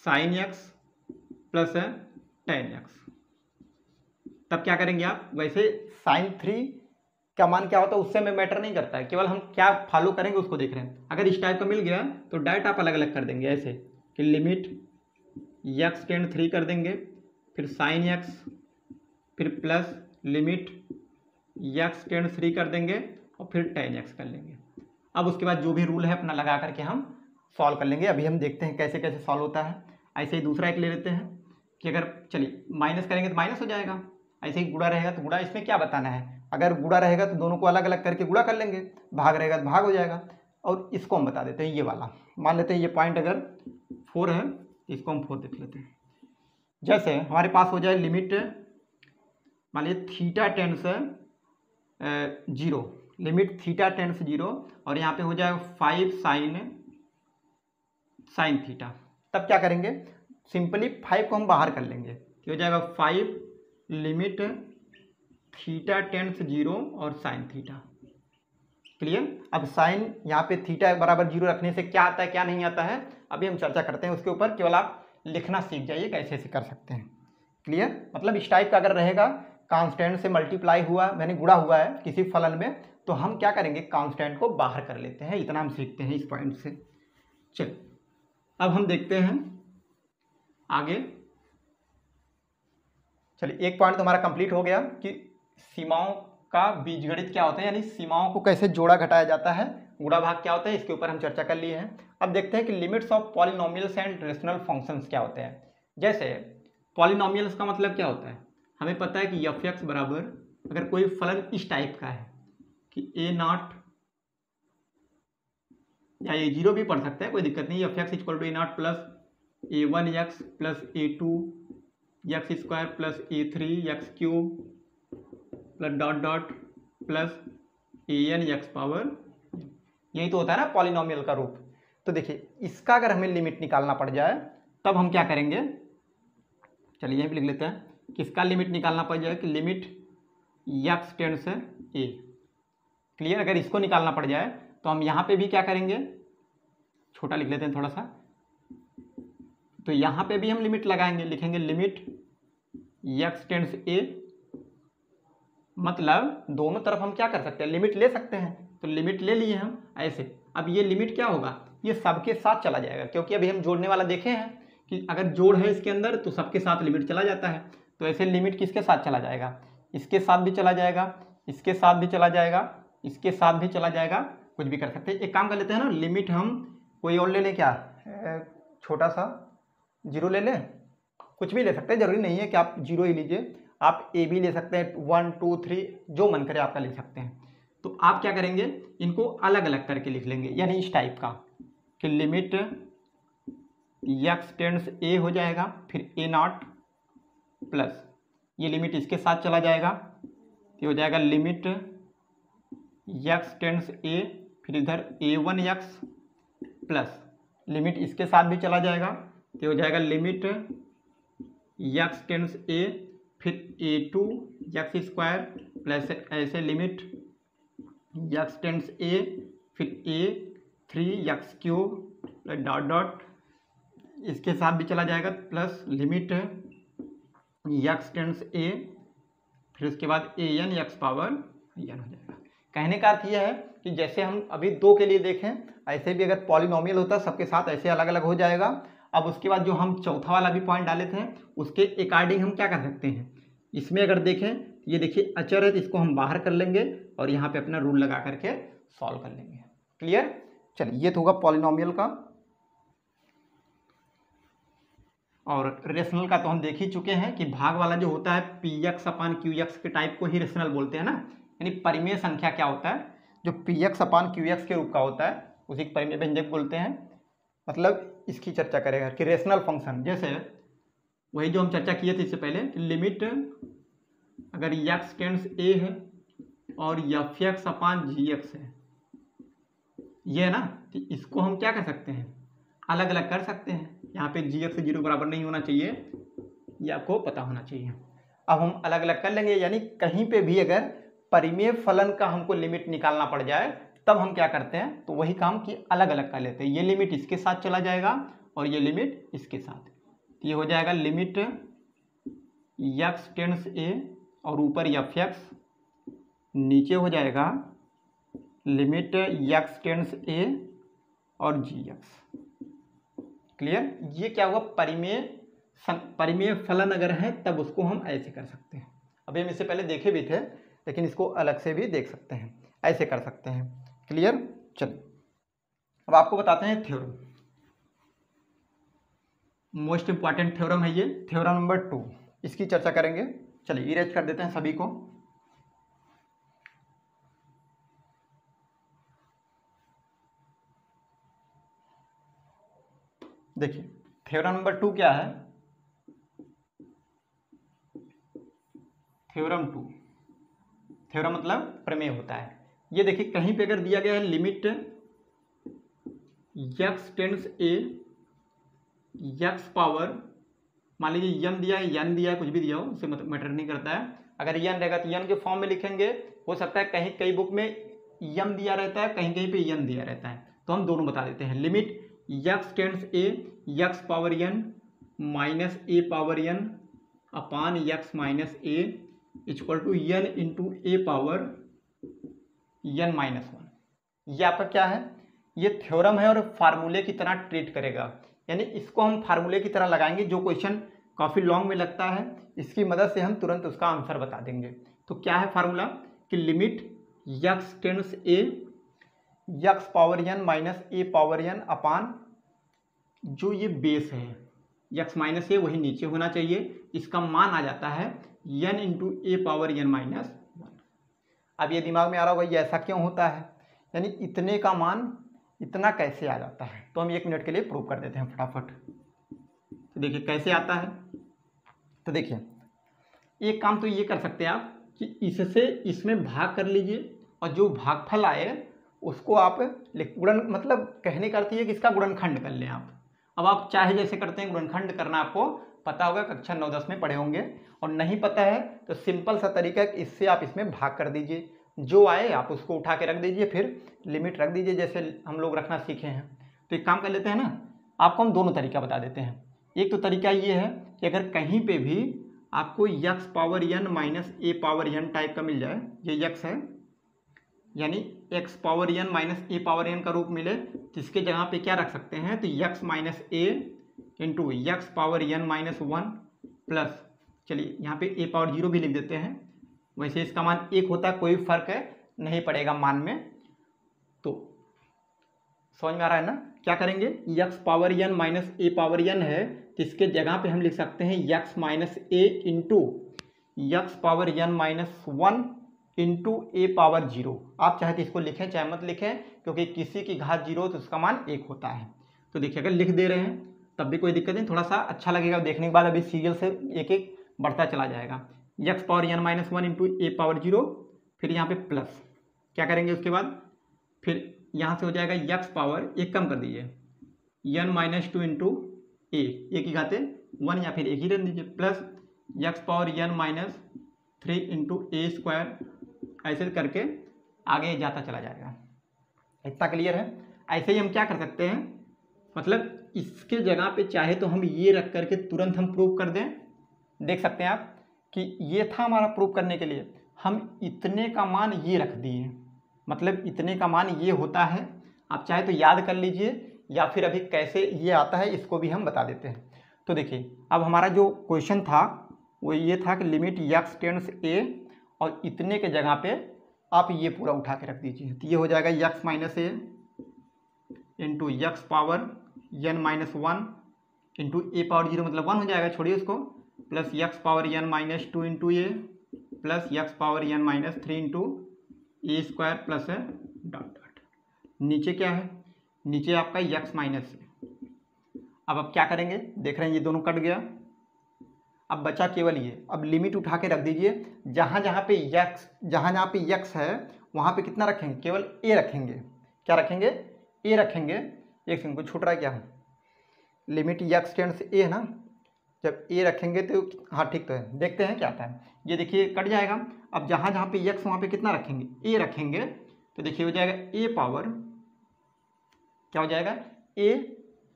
sine x plus ten x. तब क्या करेंगे आप, वैसे साइन 3 का मान क्या होता है उससे हमें मैटर नहीं करता है, केवल हम क्या फॉलो करेंगे उसको देख रहे हैं। अगर इस टाइप का मिल गया तो डायरेक्ट आप अलग अलग कर देंगे ऐसे कि लिमिट x टेंड 3 कर देंगे, फिर साइन एक्स, फिर प्लस लिमिट x टेंड 3 कर देंगे और फिर टेन एक्स कर लेंगे। अब उसके बाद जो भी रूल है अपना लगा करके हम सॉल्व कर लेंगे। अभी हम देखते हैं कैसे कैसे सॉल्व होता है। ऐसे ही दूसरा एक ले लेते हैं कि अगर चलिए माइनस करेंगे तो माइनस हो जाएगा, ऐसे ही गुणा रहेगा तो गुणा। इसमें क्या बताना है, अगर गुणा रहेगा तो दोनों को अलग अलग करके गुणा कर लेंगे, भाग रहेगा तो भाग हो जाएगा। और इसको हम बता देते हैं, ये वाला मान लेते हैं, ये पॉइंट अगर 4 है इसको हम 4 देख लेते हैं। जैसे हमारे पास हो जाए लिमिट, मान लीजिए theta tense 0, limit theta tense 0 और यहाँ पे हो जाएगा 5 साइन थीटा। तब क्या करेंगे, सिंपली 5 को हम बाहर कर लेंगे, तो हो जाएगा 5 लिमिट थीटा टेंस 0 और साइन थीटा। क्लियर। अब साइन यहाँ पे थीटा बराबर 0 रखने से क्या आता है क्या नहीं आता है अभी हम चर्चा करते हैं उसके ऊपर, केवल आप लिखना सीख जाइए कैसे ऐसे कर सकते हैं। क्लियर। मतलब इस टाइप का अगर रहेगा, कांस्टेंट से मल्टीप्लाई हुआ यानी गुणा हुआ है किसी फलन में, तो हम क्या करेंगे, कांस्टेंट को बाहर कर लेते हैं। इतना हम सीखते हैं इस पॉइंट से। चलिए अब हम देखते हैं आगे। चलिए एक पॉइंट तो हमारा कंप्लीट हो गया कि सीमाओं का बीजगणित क्या होता है, यानी सीमाओं को कैसे जोड़ा घटाया जाता है, गुणा भाग क्या होता है, इसके ऊपर हम चर्चा कर लिए हैं। अब देखते हैं कि limits of polynomials and rational functions क्या होते हैं। जैसे पॉलिनोमियल्स का मतलब क्या होता है, हमें पता है कि एफ एक्स बराबर, अगर कोई फलन इस टाइप का है कि a0 या a0 भी पढ़ सकते हैं, कोई दिक्कत नहीं, f x equal to a0 plus a1x plus a2x square plus a3x cube plus dot dot plus an x power, यही तो होता है ना पॉलिनोमियल का रूप। तो देखिए इसका अगर हमें लिमिट निकालना पड़ जाए तब हम क्या करेंगे, चलिए यहीं पे लिख लेते हैं, किसका लिमिट निकालना पड़ जाए कि लिमिट x टेंड्स से a। क्लियर। अगर इसको निकालना पड़ जाए तो हम यहाँ पे भी क्या करेंगे, छोटा लिख लेते हैं थोड़ा सा, तो यहाँ पे भी हम लिमिट लगाएंगे, लिखेंगे लिमिट x टेंड्स a, मतलब दोनों तरफ हम क्या कर सकते हैं, लिमिट ले सकते हैं। तो लिमिट ले लिए हम ऐसे। अब ये लिमिट क्या होगा, ये सबके साथ चला जाएगा, क्योंकि अभी हम जोड़ने वाला देखे हैं कि अगर जोड़ है इसके अंदर तो सबके साथ लिमिट चला जाता है। तो ऐसे लिमिट किसके साथ चला जाएगा, इसके साथ भी चला जाएगा, इसके साथ भी चला जाएगा, इसके साथ भी चला जाएगा, कुछ भी कर सकते हैं। एक काम कर लेते हैं ना, लिमिट हम कोई और ले लें, क्या छोटा सा 0 ले लें, कुछ भी ले सकते हैं, जरूरी नहीं है कि आप 0 ही लीजिए, आप a भी ले सकते हैं, 1 2 3 जो मन करे आपका ले सकते हैं। तो आप क्या करेंगे, इनको अलग अलग करके लिख लेंगे, यानी इस टाइप का कि लिमिट x टेंड्स a हो जाएगा, फिर a0 प्लस ये लिमिट इसके साथ चला जाएगा, ये हो जाएगा लिमिट x टेंड्स a, फिर इधर a1x प्लस लिमिट इसके साथ भी चला जाएगा, ये हो जाएगा लिमिट x टेंड्स a, फिर a2x स्क्वायर प्लस ऐसे लिमिट x टेंड्स a, फिर a3x क्यूब डॉट डॉट इसके साथ भी चला जाएगा, plus limit x tends a, फिर उसके बाद an x पावर n हो जाएगा। कहने का अर्थ यह है कि जैसे हम अभी 2 के लिए देखें, ऐसे भी अगर पॉलिनोमियल होता है सबके साथ ऐसे अलग अलग हो जाएगा। अब उसके बाद जो हम चौथा वाला भी पॉइंट डाले थे उसके अकॉर्डिंग हम क्या कर सकते हैं, इसमें अगर देखें, ये देखिए अचर है तो इसको हम बाहर कर लेंगे और यहाँ पे अपना रूल लगा करके सॉल्व कर लेंगे। क्लियर। चलिए ये तो होगा पॉलिनोमियल का, और रेशनल का तो हम देख ही चुके हैं कि भाग वाला जो होता है px अपान qx के टाइप को ही रेशनल बोलते हैं ना, यानी परिमेय संख्या क्या होता है, जो px अपान qx के रूप का होता है उसी को परिमेय व्यंजक बोलते हैं। मतलब इसकी चर्चा करेगा कि रेशनल फंक्शन, जैसे वही जो हम चर्चा किए थे इससे पहले, लिमिट अगर x टेंड्स a है और f(x) अपान gx है, ये है ना, तो इसको हम क्या कर सकते हैं, अलग अलग कर सकते हैं। यहाँ पे gx 0 बराबर नहीं होना चाहिए, ये आपको पता होना चाहिए। अब हम अलग अलग कर लेंगे, यानी कहीं पे भी अगर परिमेय फलन का हमको लिमिट निकालना पड़ जाए तब हम क्या करते हैं, तो वही काम कि अलग अलग कर लेते हैं। ये लिमिट इसके साथ चला जाएगा और ये लिमिट इसके साथ, तो ये हो जाएगा लिमिट x टेंड्स a और ऊपर f(x), नीचे हो जाएगा लिमिट x टेंड्स a और gx। क्लियर। ये क्या हुआ, परिमेय फलन अगर है तब उसको हम ऐसे कर सकते हैं। अभी हम इससे पहले देखे भी थे, लेकिन इसको अलग से भी देख सकते हैं, ऐसे कर सकते हैं। क्लियर। चलिए अब आपको बताते हैं थ्योरम, मोस्ट इंपॉर्टेंट थ्योरम है ये, थ्योरम नंबर 2, इसकी चर्चा करेंगे। चलिए इरेज कर देते हैं सभी को। देखिए थ्योरम नंबर 2 क्या है, थ्योरम 2, थ्योरम मतलब प्रमेय होता है। ये देखिए कहीं पे अगर दिया गया है limit x tends a x power, मान लीजिए m दिया है, n दिया है, कुछ भी दिया हो उससे मैटर नहीं करता है। अगर n रहेगा तो n के फॉर्म में लिखेंगे, हो सकता है कहीं कई बुक में m दिया रहता है, कहीं कहीं पे n दिया रहता है, तो हम दोनों बता देते हैं। Limit x tends a x power n minus a power n upon x minus a equal to n into a power n minus 1। ये आपका क्या है, ये थ्योरम है और फार्मूले की तरह ट्रीट करेगा, यानी इसको हम फार्मूले की तरह लगाएंगे। जो क्वेश्चन काफ़ी लॉन्ग में लगता है इसकी मदद से हम तुरंत उसका आंसर बता देंगे। तो क्या है फार्मूला कि limit x tends a x power n minus a power n अपान जो ये बेस है x माइनस a वही नीचे होना चाहिए, इसका मान आ जाता है n into a power n minus 1। अब ये दिमाग में आ रहा होगा ये ऐसा क्यों होता है, यानी इतने का मान इतना कैसे आ जाता है, तो हम 1 मिनट के लिए प्रूव कर देते हैं फटाफट। तो देखिए कैसे आता है, तो देखिए एक काम तो ये कर सकते हैं आप कि इससे इसमें भाग कर लीजिए और जो भागफल आए उसको आप गुणन, मतलब कहने का अर्थ ये कि इसका गुणनखंड कर लें आप। अब आप चाहे जैसे करते हैं, गुणनखंड करना आपको पता होगा, कक्षा 9-10 में पढ़े होंगे, और नहीं पता है तो सिंपल सा तरीका है कि इससे आप इसमें भाग कर दीजिए, जो आए आप उसको उठा के रख दीजिए, फिर लिमिट रख दीजिए जैसे हम लोग रखना सीखे हैं। तो एक काम कर लेते हैं ना, आपको हम दोनों तरीका बता देते हैं। एक तो तरीका ये है कि अगर कहीं पे भी आपको x power n minus a power n type का मिल जाए, ये x है, यानी x power n minus a power n का रूप मिले तो इसके जगह पे क्या रख सकते हैं, तो x minus a into X power n minus 1 plus, चलिए यहाँ पे a पावर 0 भी लिख देते हैं, वैसे इसका मान 1 होता है, कोई फर्क नहीं पड़ेगा मान में। तो समझ में आ रहा है ना, क्या करेंगे, x power n minus a power n है तो इसके जगह पे हम लिख सकते हैं x minus a into X power n minus 1 into a power 0। आप चाहे तो इसको लिखें चाहे मत लिखें, क्योंकि किसी की घात 0 तो उसका मान 1 होता है। तो देखिए अगर लिख दे रहे हैं तब भी कोई दिक्कत नहीं, थोड़ा सा अच्छा लगेगा देखने के बाद, अभी सीरियल से एक एक बढ़ता चला जाएगा। X power n minus 1 into A power 0, फिर यहाँ पे प्लस, क्या करेंगे उसके बाद, फिर यहाँ से हो जाएगा एक्स पावर, एक कम कर दीजिए, n माइनस 2 इंटू ए की घाते 1 या फिर एक ही रख दीजिए, plus X power n minus 3 into A square, ऐसे करके आगे जाता चला जाएगा। इतना क्लियर है। ऐसे ही हम क्या कर सकते हैं, मतलब इसके जगह पे चाहे तो हम ये रख करके तुरंत हम प्रूव कर दें। देख सकते हैं आप कि ये था हमारा प्रूव करने के लिए, हम इतने का मान ये रख दिए, मतलब इतने का मान ये होता है। आप चाहे तो याद कर लीजिए या फिर अभी कैसे ये आता है इसको भी हम बता देते हैं। तो देखिए अब हमारा जो क्वेश्चन था वो ये था कि लिमिट x टेंड्स a, और इतने के जगह पे आप ये पूरा उठा के रख दीजिए, तो ये हो जाएगा x minus a into X power n minus 1 into A power 0, मतलब 1 हो जाएगा, छोड़िए उसको, plus X power n minus 2 into A plus X power n minus 3 into A square plus है डॉट डॉट। नीचे क्या है, नीचे आपका x माइनस है। अब आप क्या करेंगे, देख रहे हैं ये दोनों कट गया, अब बचा केवल ये। अब लिमिट उठा के रख दीजिए, जहाँ जहाँ पे x है वहाँ पे कितना रखेंगे, केवल a रखेंगे। क्या रखेंगे, a रखेंगे। एक सेकंड, कुछ छूट रहा है क्या, लिमिट x टेंड्स a है ना, जब a रखेंगे तो हाँ ठीक तो है, देखते हैं क्या आता है। ये देखिए कट जाएगा। अब जहाँ जहाँ पे x वहाँ पे कितना रखेंगे, a रखेंगे, तो देखिए हो जाएगा a पावर, क्या हो जाएगा, a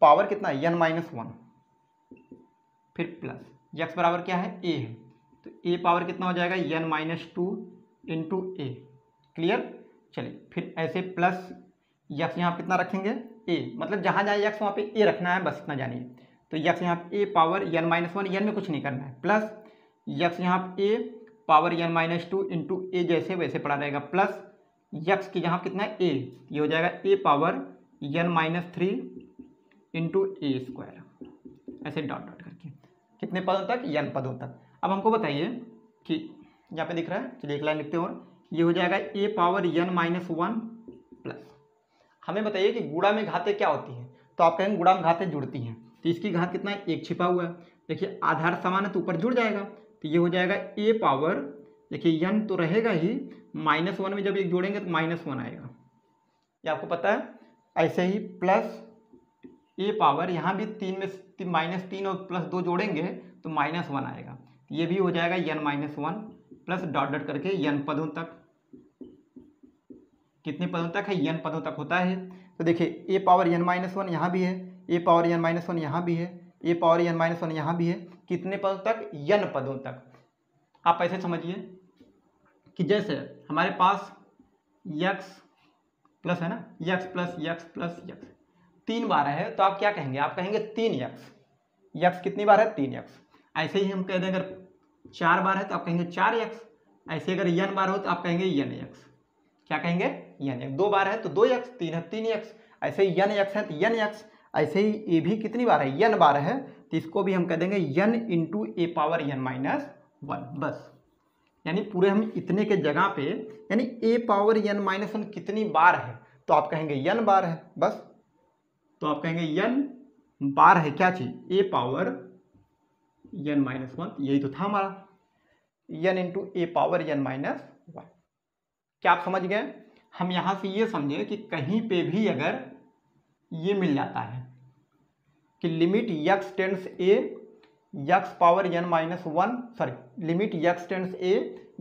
पावर कितना n माइनस 1, फिर प्लस x बराबर क्या है, a है, तो a पावर कितना हो जाएगा, n माइनस 2 इंटू ए। क्लियर। चलिए फिर ऐसे प्लस x यहाँ कितना रखेंगे, a, मतलब जहाँ जहाँ x वहाँ पे a रखना है, बस इतना जानिए। तो x यहाँ पे a power n minus 1, n में कुछ नहीं करना है, प्लस x यहाँ पे a power n minus 2 into A, जैसे वैसे पड़ा रहेगा, प्लस x की यहाँ कितना है a, ये हो जाएगा a power n minus 3 into A square, ऐसे डॉट डॉट करके कितने पदों तक, n पदों तक। अब हमको बताइए कि यहाँ पे दिख रहा है, चलिए एक लाइन लिखते हैं, और ये हो जाएगा a power n minus 1 plus, हमें बताइए कि गुणा में घातें क्या होती हैं, तो आप कहेंगे गुणा में घातें जुड़ती हैं, तो इसकी घात कितना है, 1 छिपा हुआ है। देखिए आधार समान है तो ऊपर जुड़ जाएगा, तो ये हो जाएगा ए पावर, देखिए n तो रहेगा ही, -1 में जब एक जोड़ेंगे तो -1 आएगा, ये आपको पता है। ऐसे ही प्लस ए पावर, यहाँ भी 3 में -3 और +2 जोड़ेंगे तो -1 आएगा, ये भी हो जाएगा n-1 प्लस डॉट डॉट करके n पदों तक। कितने पदों तक है, n पदों तक होता है। तो देखिए ए पावर n-1 यहाँ भी है, ए पावर n-1 यहाँ भी है, ए पावर n-1 यहाँ भी है। कितने पदों तक, n पदों तक। आप ऐसे समझिए कि जैसे हमारे पास x प्लस है ना, x plus x plus x 3 बार है, तो आप क्या कहेंगे, आप कहेंगे 3x। x कितनी बार है, 3x। ऐसे ही हम कह दें अगर 4 बार है तो आप कहेंगे 4x। ऐसे अगर n बार हो तो आप कहेंगे nx। क्या कहेंगे, n। 2 बार है तो 2x, 3 है 3x। ऐसे ही nx है तो nx। ऐसे ही ये भी कितनी बार है, n बार है, तो इसको भी हम कह देंगे n into A power n-1 बस। यानी पूरे हम इतने के जगह पे, यानी ए पावर n-1 कितनी बार है, तो आप कहेंगे n बार है बस। तो आप कहेंगे n बार है क्या चीज, ए पावर n-1, यही तो था हमारा, n into A power n-1। क्या आप समझ गए। हम यहां से ये समझे कि कहीं पे भी अगर ये मिल जाता है कि limit x tends A x power n-1, sorry limit x tends A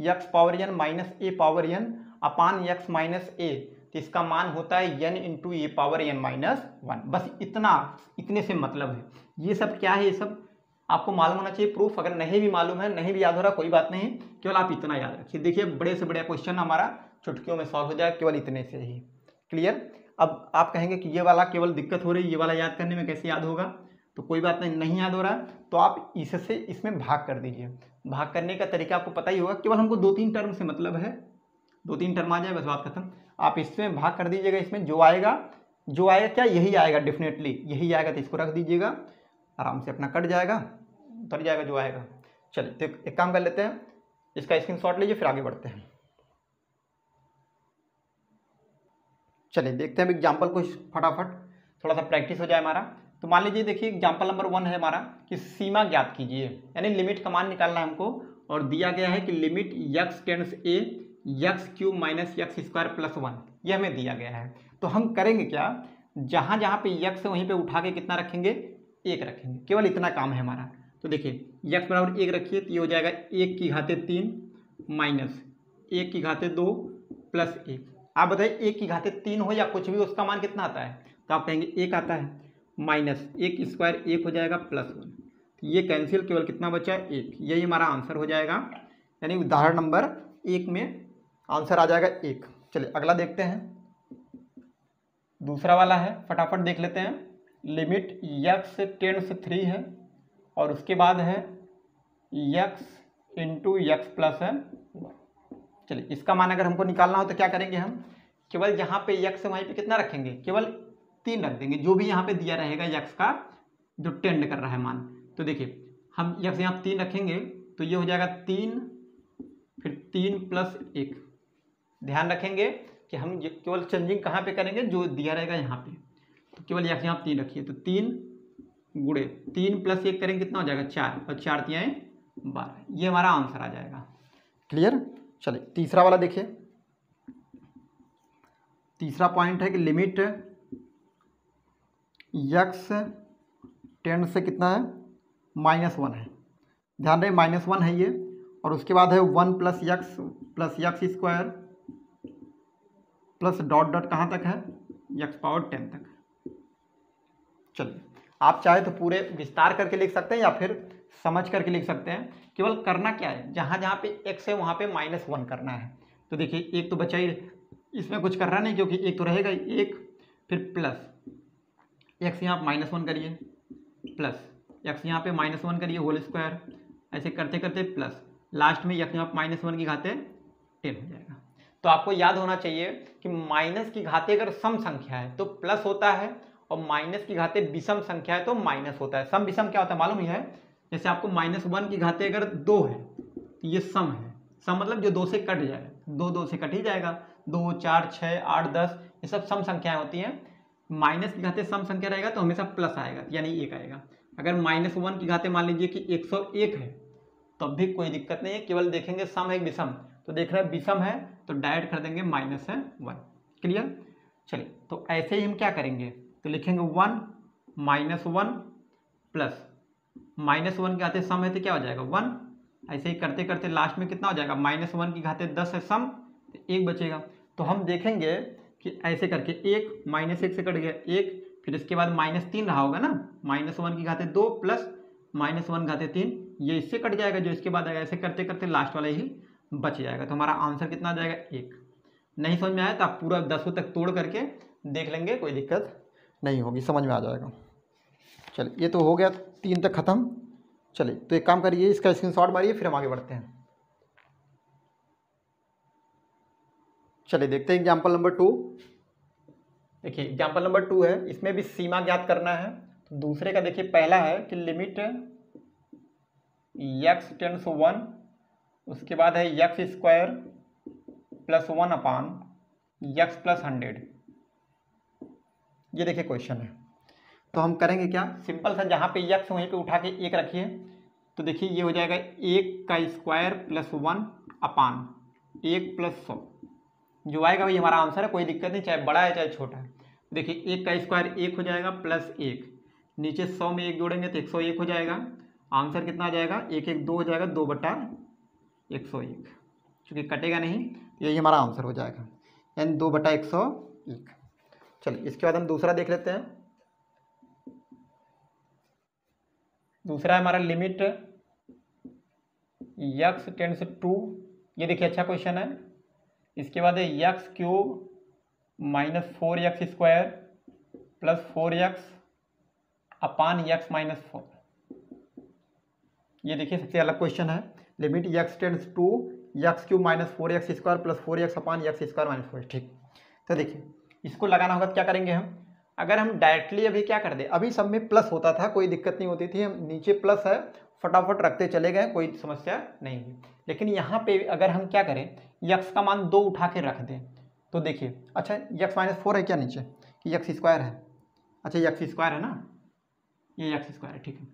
x power n minus A power n upon x minus A, तो इसका मान होता है n into A power n-1। बस इतना, इतने से मतलब है। ये सब क्या है, ये सब आपको मालूम होना चाहिए। प्रूफ अगर नहीं भी मालूम है, नहीं भी याद हो रहा, कोई बात नहीं, केवल आप इतना याद रखिए। देखिए बड़े से बड़ा क्वेश्चन हमारा चुटकियों में सॉल्व हो जाएगा केवल इतने से ही। क्लियर। अब आप कहेंगे कि ये वाला केवल दिक्कत हो रही है, ये वाला याद करने में कैसे याद होगा, तो कोई बात नहीं, नहीं याद हो रहा है तो आप इससे इसमें भाग कर दीजिए। भाग करने का तरीका आपको पता ही होगा, केवल हमको 2-3 टर्म से मतलब है, 2-3 टर्म आ जाए बस बात खत्म। आप इसमें भाग कर दीजिएगा, इसमें जो आएगा क्या, यही आएगा, डेफिनेटली यही आएगा, तो इसको रख दीजिएगा, आराम से अपना कट जाएगा, उतर जाएगा जो आएगा। चलिए तो एक काम कर लेते हैं, इसका स्क्रीनशॉट लीजिए फिर आगे बढ़ते हैं। चलिए देखते हैं एग्जाम्पल कुछ फटाफट, थोड़ा सा प्रैक्टिस हो जाए हमारा। तो मान लीजिए देखिए एग्जाम्पल नंबर 1 है हमारा कि सीमा ज्ञात कीजिए, यानी लिमिट का मान निकालना है हमको, और दिया गया है कि limit x tends A X cube minus X square plus 1, ये हमें दिया गया है। तो हम करेंगे क्या, जहाँ जहाँ पे x है वहीं पे उठा के कितना रखेंगे, 1 रखेंगे, केवल इतना काम है हमारा। तो देखिए x बराबर 1 रखिए तो ये हो जाएगा 1 की घाते 3 माइनस 1 की घाते 2 प्लस 1। आप बताइए 1 की घाते 3 हो या कुछ भी, उसका मान कितना आता है, तो आप कहेंगे 1 आता है, माइनस 1 स्क्वायर 1 हो जाएगा प्लस 1, तो ये कैंसिल, केवल कितना बचा है, 1। यही हमारा आंसर हो जाएगा, यानी उदाहरण नंबर 1 में आंसर आ जाएगा 1। चलिए अगला देखते हैं, दूसरा वाला है, फटाफट देख लेते हैं। लिमिट x टेंड्स 3 है और उसके बाद है x इंटू एक्स प्लस है। चलिए इसका मान अगर हमको निकालना हो तो क्या करेंगे हम, केवल जहाँ पे x है वहीं पे कितना रखेंगे, केवल 3 रख देंगे, जो भी यहाँ पे दिया रहेगा x का जो टेंड कर रहा है मान। तो देखिए हम x यहाँ 3 रखेंगे तो ये हो जाएगा 3, फिर 3 प्लस 1। ध्यान रखेंगे कि हम केवल चेंजिंग कहाँ पे करेंगे, जो दिया रहेगा यहाँ पे। तो केवल x यहाँ 3 रखिए, तो 3 गुणे 3 प्लस 1 करेंगे कितना हो जाएगा, 4, और 4 तियाएं 12। ये हमारा आंसर आ जाएगा। क्लियर। चलिए तीसरा वाला देखिए, तीसरा पॉइंट है कि लिमिट x टेंड से कितना है, -1 है। ध्यान रहे -1 है ये, और उसके बाद है 1 plus x square plus dot dot कहाँ तक है, x पावर 10 तक। चलिए आप चाहे तो पूरे विस्तार करके लिख सकते हैं या फिर समझ करके लिख सकते हैं। केवल करना क्या है, जहाँ जहाँ पे x है वहाँ पे -1 करना है। तो देखिए एक तो बचा ही, इसमें कुछ करना नहीं क्योंकि एक तो रहेगा 1, फिर प्लस x यहाँ -1 करिए, प्लस x यहाँ पे -1 करिए होल स्क्वायर, ऐसे करते करते प्लस लास्ट में x यहाँ -1 की घाते 10 हो जाएगा। तो आपको याद होना चाहिए कि माइनस की घाते अगर सम संख्या है तो प्लस होता है, और माइनस की घाते विषम संख्या है तो माइनस होता है। सम विषम क्या होता है मालूम ही है, जैसे आपको -1 की घाते अगर 2 है तो ये सम है। सम मतलब जो 2 से कट जाए, 2 2 से कट ही जाएगा, 2 4 6 8 10 ये सब सम संख्याएं होती हैं। माइनस की घाते सम संख्या रहेगा तो हमेशा प्लस आएगा, यानी 1 आएगा। अगर -1 की घाते मान लीजिए कि 101 है तब भी कोई दिक्कत नहीं है, केवल देखेंगे सम है विषम, तो देख रहे हैं विषम है तो डायरेक्ट कर देंगे -1। क्लियर। चलिए तो ऐसे ही हम क्या करेंगे, तो लिखेंगे 1 -1 प्लस -1 की घाते सम है तो क्या हो जाएगा 1। ऐसे ही करते करते लास्ट में कितना हो जाएगा, -1 की घाते 10 है सम, तो 1 बचेगा। तो हम देखेंगे कि ऐसे करके 1 -1 से कट गया 1, फिर इसके बाद -3 रहा होगा ना, -1 की घाते 2 प्लस -1 घाते 3, ये इससे कट जाएगा जो इसके बाद आएगा। ऐसे करते करते लास्ट वाला ही बच जाएगा। तो हमारा आंसर कितना आ जाएगा 1। नहीं समझ में आया तो आप पूरा 10 तक तोड़ करके देख लेंगे, कोई दिक्कत नहीं होगी, समझ में आ जाएगा। चलिए ये तो हो गया 3 तक ख़त्म। चलिए तो एक काम करिए, इसका स्क्रीनशॉट मारिए, फिर हम आगे बढ़ते हैं। चलिए देखते हैं एग्जाम्पल नंबर 2। देखिए एग्जाम्पल नंबर 2 है, इसमें भी सीमा ज्ञात करना है। तो दूसरे का देखिए पहला है कि लिमिट x टेंड्स 1, उसके बाद है x² + 1/x + 100। ये देखिए क्वेश्चन है। तो हम करेंगे क्या, सिंपल सा, जहाँ पे x वहीं पे उठा के 1 रखिए। तो देखिए ये हो जाएगा 1 का स्क्वायर + 1/1 + 100। जो आएगा वही हमारा आंसर है, कोई दिक्कत नहीं, चाहे बड़ा है चाहे छोटा है। देखिए 1 का स्क्वायर 1 हो जाएगा प्लस 1, नीचे 100 में 1 जोड़ेंगे तो 101 हो जाएगा। आंसर कितना आ जाएगा, 1 1 2 हो जाएगा, 2/101। चूँकि कटेगा नहीं, यही हमारा आंसर हो जाएगा, यानी 2/101। चलिए इसके बाद हम दूसरा देख लेते हैं। दूसरा है हमारा लिमिट x टेंड्स 2। ये देखिए अच्छा क्वेश्चन है। इसके बाद है x³ - 4x² + 4x/x - 4। ये देखिए सबसे अलग क्वेश्चन है। Limit x tends 2, x³ - 4x² + 4x/x² - 4। ठीक, तो देखिए इसको लगाना होगा तो क्या करेंगे हम, अगर हम डायरेक्टली अभी क्या कर दे, अभी सब में प्लस होता था, कोई दिक्कत नहीं होती थी, हम नीचे प्लस है फटाफट रखते चले गए, कोई समस्या नहीं हुई। लेकिन यहाँ पे अगर हम क्या करें, x का मान 2 उठा के रख दें, तो देखिए अच्छा x - 4 है क्या नीचे, कि x² है, अच्छा x² है ना, ये x² है, ठीक है।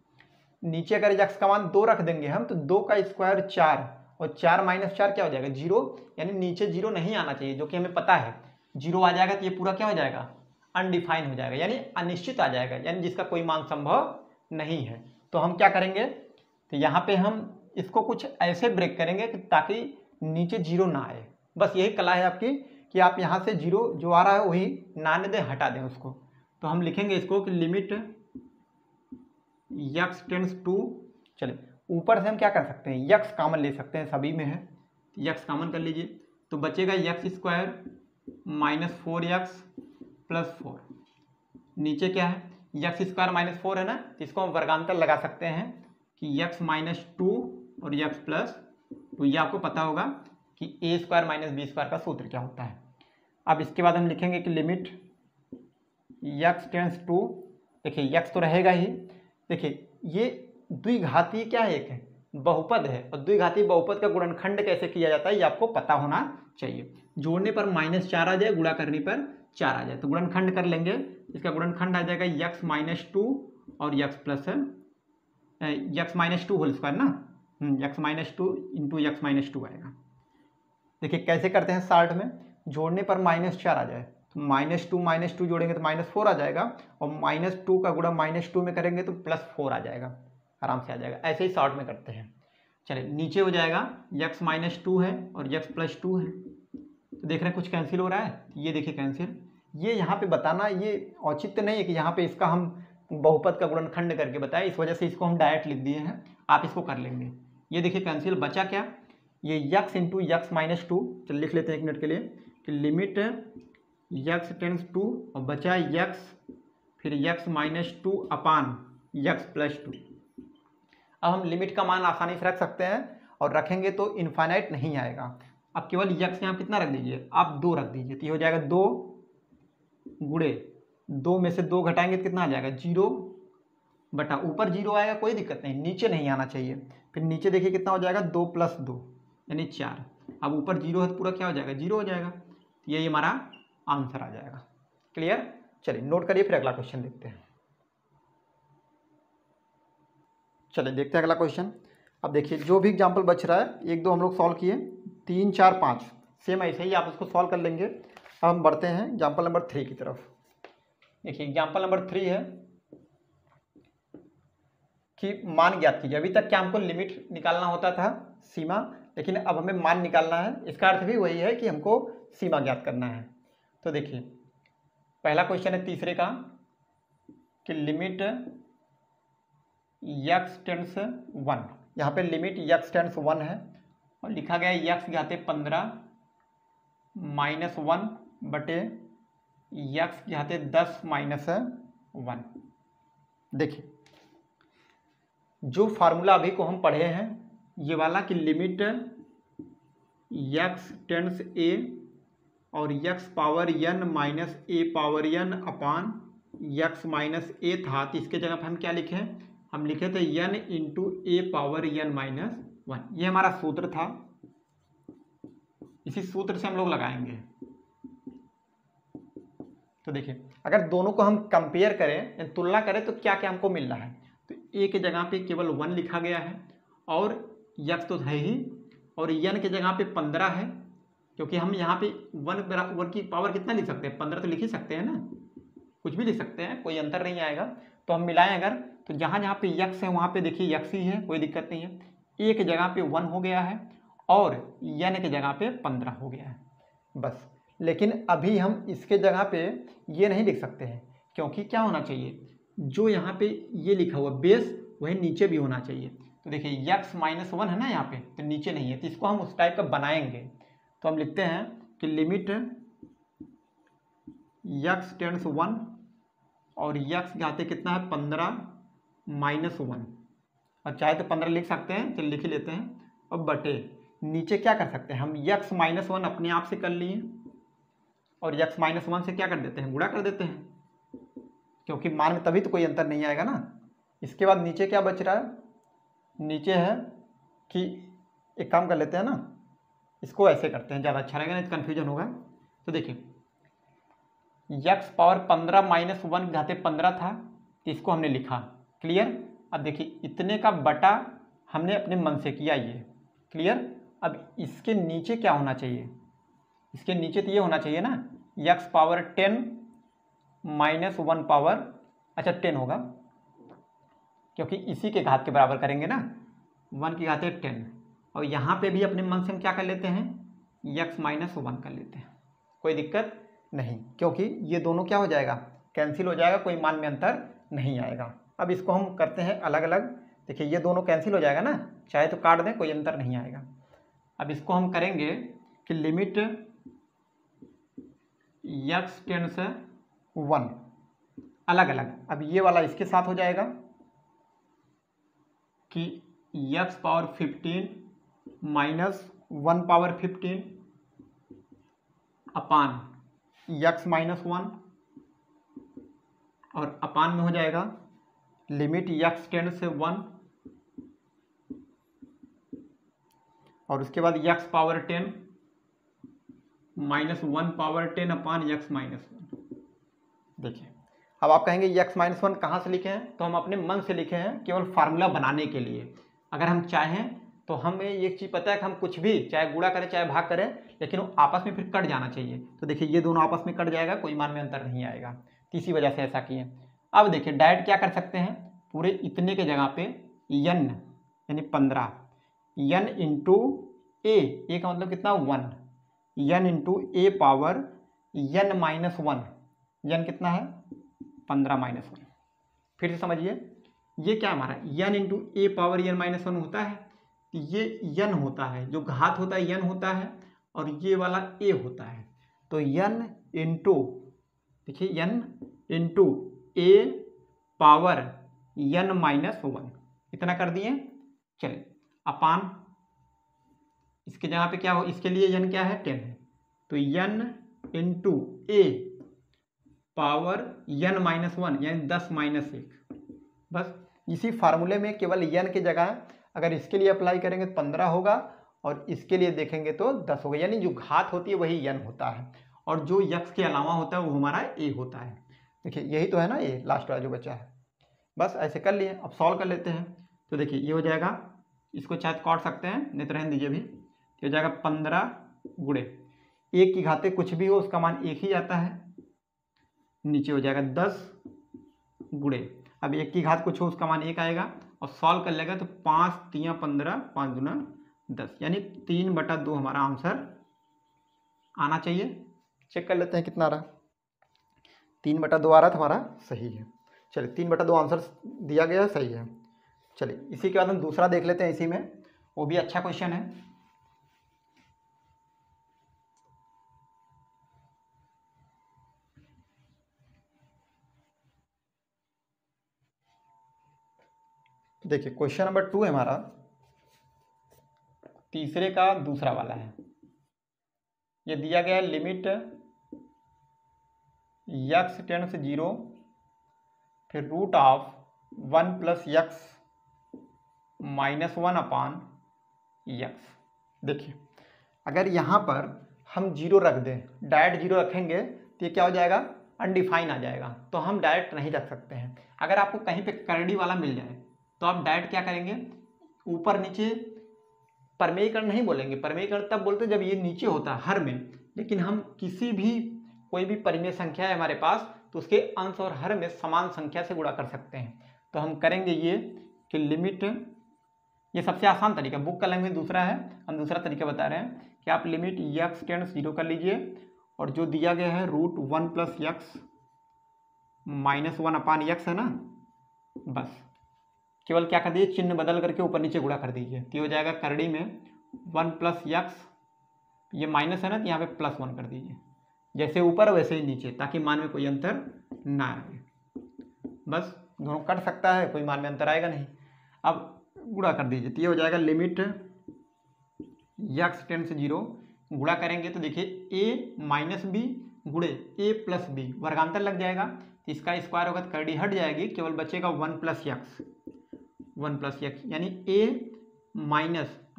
नीचे अगर x का मान 2 रख देंगे हम, तो 2 का स्क्वायर 4, और 4 - 4 क्या हो जाएगा 0, यानी नीचे 0 नहीं आना चाहिए, जो कि हमें पता है। 0 आ जाएगा तो ये पूरा क्या हो जाएगा, अनडिफाइन हो जाएगा, यानी अनिश्चित आ जाएगा, यानी जिसका कोई मान संभव नहीं है। तो हम क्या करेंगे, तो यहाँ पे हम इसको कुछ ऐसे ब्रेक करेंगे कि ताकि नीचे 0 ना आए। बस यही कला है आपकी, कि आप यहाँ से 0 जो आ रहा है वही ना दें, हटा दें उसको। तो हम लिखेंगे इसको कि लिमिट x टेंड्स 2। चलिए ऊपर से हम क्या कर सकते हैं, x कॉमन ले सकते हैं, सभी में है, x कॉमन कर लीजिए, तो बचेगा x² - 4x + 4। नीचे क्या है, x² - 4 है ना, इसको हम वर्गांतर लगा सकते हैं कि x - 2 और x + 2। ये आपको पता होगा कि a² - b² का सूत्र क्या होता है। अब इसके बाद हम लिखेंगे कि लिमिट x टेंड्स 2। देखिए x तो रहेगा ही, देखिए ये द्विघातीय क्या है, एक है बहुपद है, और द्विघातीय बहुपद का गुणनखंड कैसे किया जाता है ये आपको पता होना चाहिए। जोड़ने पर -4 आ जाए, गुणा करने पर 4 आ जाए, तो गुणनखंड कर लेंगे। इसका गुणनखंड आ जाएगा x - 2 और x + x - 2 होल स्क्वायर ना, x - 2 × x - 2 आएगा। देखिए कैसे करते हैं, शार्ट में जोड़ने पर -4 आ जाए, तो -2 - 2 जोड़ेंगे तो -4 आ जाएगा, और -2 का गुणा -2 में करेंगे तो +4 आ जाएगा, आराम से आ जाएगा। ऐसे ही शॉर्ट में करते हैं। चलिए नीचे हो जाएगा x - 2 है और x + 2 है, तो देख रहे हैं कुछ कैंसिल हो रहा है, ये देखिए कैंसिल। ये यहाँ पे बताना ये औचित्य नहीं है कि यहाँ पे इसका हम बहुपद का गुणनखंड करके बताएं, इस वजह से इसको हम डायरेक्ट लिख दिए हैं, आप इसको कर लेंगे। ये देखिए कैंसिल, बचा क्या, ये x × x - 2। चलिए लिख लेते हैं 1 मिनट के लिए कि लिमिट x टेंड्स 2 और बचा x, फिर x - 2/x + 2। अब हम लिमिट का मान आसानी से रख सकते हैं, और रखेंगे तो इनफाइनाइट नहीं आएगा। अब केवल x यहाँ कितना रख दीजिए, आप 2 रख दीजिए, तो ये हो जाएगा 2 गुणे 2 में से 2 घटाएंगे तो कितना आ जाएगा 0 बटा, ऊपर 0 आएगा कोई दिक्कत नहीं, नीचे नहीं आना चाहिए। फिर नीचे देखिए कितना हो जाएगा 2 + 2 यानी 4। अब ऊपर 0 है तो पूरा क्या हो जाएगा 0 हो जाएगा, यही हमारा आंसर आ जाएगा। क्लियर। चलिए नोट करिए, फिर अगला क्वेश्चन देखते हैं। चलिए देखते हैं अगला क्वेश्चन। अब देखिए जो भी एग्जाम्पल बच रहा है, 1 2 हम लोग सॉल्व किए, 3 4 5 सेम ऐसे ही आप उसको सॉल्व कर लेंगे। अब हम बढ़ते हैं एग्जाम्पल नंबर 3 की तरफ। देखिए एग्जाम्पल नंबर 3 है कि मान ज्ञात कीजिए। अभी तक क्या हमको लिमिट निकालना होता था, सीमा, लेकिन अब हमें मान निकालना है। इसका अर्थ भी वही है कि हमको सीमा ज्ञात करना है। तो देखिए पहला क्वेश्चन है तीसरे का कि लिमिट x टेंड्स 1, यहाँ पे लिमिट x टेंड्स 1 है और लिखा गया है x घाते 15 माइनस 1 बटे x घाते 10 माइनस 1। देखिए जो फार्मूला अभी को हम पढ़े हैं, ये वाला कि लिमिट x टेंड्स a और x power n minus a power n upon x minus a था, तो इसके जगह पर हम क्या लिखे? हम लिखे थे n into a power n minus 1। ये हमारा सूत्र था, इसी सूत्र से हम लोग लगाएंगे। तो देखिए अगर दोनों को हम कंपेयर करें, तुलना करें, तो क्या क्या हमको मिल रहा है? तो a के जगह पे केवल 1 लिखा गया है और x तो है ही, और n के जगह पे 15 है, क्योंकि हम यहाँ पे 1 की पावर कितना लिख सकते हैं? 15 तो लिख ही सकते हैं ना, कुछ भी लिख सकते हैं, कोई अंतर नहीं आएगा। तो हम मिलाएं अगर, तो जहाँ जहाँ पे x है वहाँ पे देखिए x ही है, कोई दिक्कत नहीं है। a के जगह पे 1 हो गया है और n के जगह पे 15 हो गया है बस। लेकिन अभी हम इसके जगह पे ये नहीं लिख सकते हैं, क्योंकि क्या होना चाहिए? जो यहाँ पे ये लिखा हुआ बेस, वही नीचे भी होना चाहिए। तो देखिए x माइनस 1 है ना यहाँ पे, तो नीचे नहीं है, तो इसको हम उस टाइप का बनाएंगे। तो हम लिखते हैं कि लिमिट x टेंड्स 1 और x घाते कितना है? 15 माइनस 1, और चाहे तो 15 लिख सकते हैं, चलिए लिख ही लेते हैं। अब बटे नीचे क्या कर सकते हैं हम? x माइनस 1 अपने आप से कर लिए और x माइनस 1 से क्या कर देते हैं? गुणा कर देते हैं, क्योंकि मान में तभी तो कोई अंतर नहीं आएगा ना। इसके बाद नीचे क्या बच रहा है? नीचे है कि एक काम कर लेते हैं ना, इसको ऐसे करते हैं, ज़्यादा अच्छा रहेगा, नहीं तो कन्फ्यूजन होगा। तो देखिए x पावर 15 माइनस 1 घाते 15 था, तो इसको हमने लिखा, क्लियर। अब देखिए इतने का बटा हमने अपने मन से किया, ये क्लियर। अब इसके नीचे क्या होना चाहिए? इसके नीचे तो ये होना चाहिए ना, x पावर 10 माइनस 1 पावर, अच्छा 10 होगा, क्योंकि इसी के घात के बराबर करेंगे ना, 1 की घाते 10। और यहाँ पे भी अपने मन से हम क्या कर लेते हैं? x माइनस 1 कर लेते हैं, कोई दिक्कत नहीं, क्योंकि ये दोनों क्या हो जाएगा? कैंसिल हो जाएगा, कोई मान में अंतर नहीं आएगा। अब इसको हम करते हैं अलग अलग। देखिए ये दोनों कैंसिल हो जाएगा ना, चाहे तो काट दें, कोई अंतर नहीं आएगा। अब इसको हम करेंगे कि लिमिट x टेंड्स 1 अलग अलग। अब ये वाला इसके साथ हो जाएगा कि x पावर 15 माइनस 1 पावर 15 अपान x माइनस 1, और अपान में हो जाएगा लिमिट x टेंड्स 1 और उसके बाद x पावर 10 माइनस 1 पावर 10 अपान x माइनस 1। देखिए अब आप कहेंगे x माइनस 1 कहाँ से लिखे हैं? तो हम अपने मन से लिखे हैं, केवल फार्मूला बनाने के लिए। अगर हम चाहें तो हमें एक चीज़ पता है कि हम कुछ भी चाहे गुणा करें चाहे भाग करें, लेकिन वो आपस में फिर कट जाना चाहिए। तो देखिए ये दोनों आपस में कट जाएगा, कोई मान में अंतर नहीं आएगा, तो इसी वजह से ऐसा किए। अब देखिए डायरेक्ट क्या कर सकते हैं? पूरे इतने के जगह पे n यानी 15, n इंटू ए का मतलब कितना? 1, n into A power n minus 1, n कितना है? 15 माइनस 1। फिर से समझिए, ये क्या हमारा n into A power n minus 1 होता है, ये n होता है, जो घात होता है n होता है, और ये वाला a होता है। तो n इंटू, देखिए n into A power n minus 1, इतना कर दिए। चलिए अपान इसके जगह पे क्या हो? इसके लिए n क्या है? 10 है, तो n into A power n minus 1 यानी 10 माइनस 1। बस इसी फार्मूले में केवल n की जगह अगर इसके लिए अप्लाई करेंगे तो 15 होगा, और इसके लिए देखेंगे तो 10 होगा, यानी जो घात होती है वही n होता है, और जो x के अलावा होता है वो हमारा a होता है। देखिए यही तो है ना, ये लास्ट वाला जो बचा है। बस ऐसे कर लिए। अब सॉल्व कर लेते हैं। तो देखिए ये हो जाएगा, इसको चाहे काट सकते हैं, नहीं तो रहने दीजिए भी। ये हो जाएगा 15 गुणे 1 की घाते कुछ भी हो उसका मान 1 ही आता है। नीचे हो जाएगा 10 गुणे, अब 1 की घात कुछ हो उसका मान 1 आएगा। और सॉल्व कर लेगा तो 5 3 15, 5 दूना 10, यानी 3/2 हमारा आंसर आना चाहिए। चेक कर लेते हैं कितना आ रहा। 3/2 आ रहा था हमारा, सही है। चलिए 3/2 आंसर दिया गया है, सही है। चलिए इसी के बाद हम दूसरा देख लेते हैं इसी में, वो भी अच्छा क्वेश्चन है। देखिए क्वेश्चन नंबर 2 है हमारा, तीसरे का दूसरा वाला है। ये दिया गया है लिमिट x टेंड्स टू 0, फिर root of 1 + x -1 upon x। देखिए अगर यहाँ पर हम 0 रख दें, डायरेक्ट 0 रखेंगे तो ये क्या हो जाएगा, अनडिफाइन आ जाएगा, तो हम डायरेक्ट नहीं रख सकते हैं। अगर आपको कहीं पे करड़ी वाला मिल जाए तो आप डायरेक्ट क्या करेंगे, ऊपर नीचे परमेयीकरण नहीं बोलेंगे, परमेयीकरण तब बोलते हैं जब ये नीचे होता है हर में। लेकिन हम किसी भी कोई भी परिमेय संख्या है हमारे पास तो उसके अंश और हर में समान संख्या से गुणा कर सकते हैं। तो हम करेंगे ये कि लिमिट, ये सबसे आसान तरीका, बुक का लैंग्वेज दूसरा है, हम दूसरा तरीका बता रहे हैं कि आप लिमिट x टेंड्स 0 कर लीजिए, और जो दिया गया है रूट 1 + x -1 अपान x है ना, बस केवल क्या कर दीजिए, चिन्ह बदल करके ऊपर नीचे गुणा कर दीजिए। तो हो जाएगा करड़ी में 1 + x, ये माइनस है ना तो यहाँ पे +1 कर दीजिए, जैसे ऊपर वैसे ही नीचे, ताकि मान में कोई अंतर ना आए। बस दोनों कट सकता है, कोई मान में अंतर आएगा नहीं। अब गुणा कर दीजिए, तो ये हो जाएगा लिमिट x टेंड्स टू 0, गुणा करेंगे तो देखिए a - b गुणे a + b, वर्गांतर लग जाएगा तो इसका स्क्वायर होगा तो करड़ी हट जाएगी, केवल बचेगा 1 + x, 1 + x, यानी a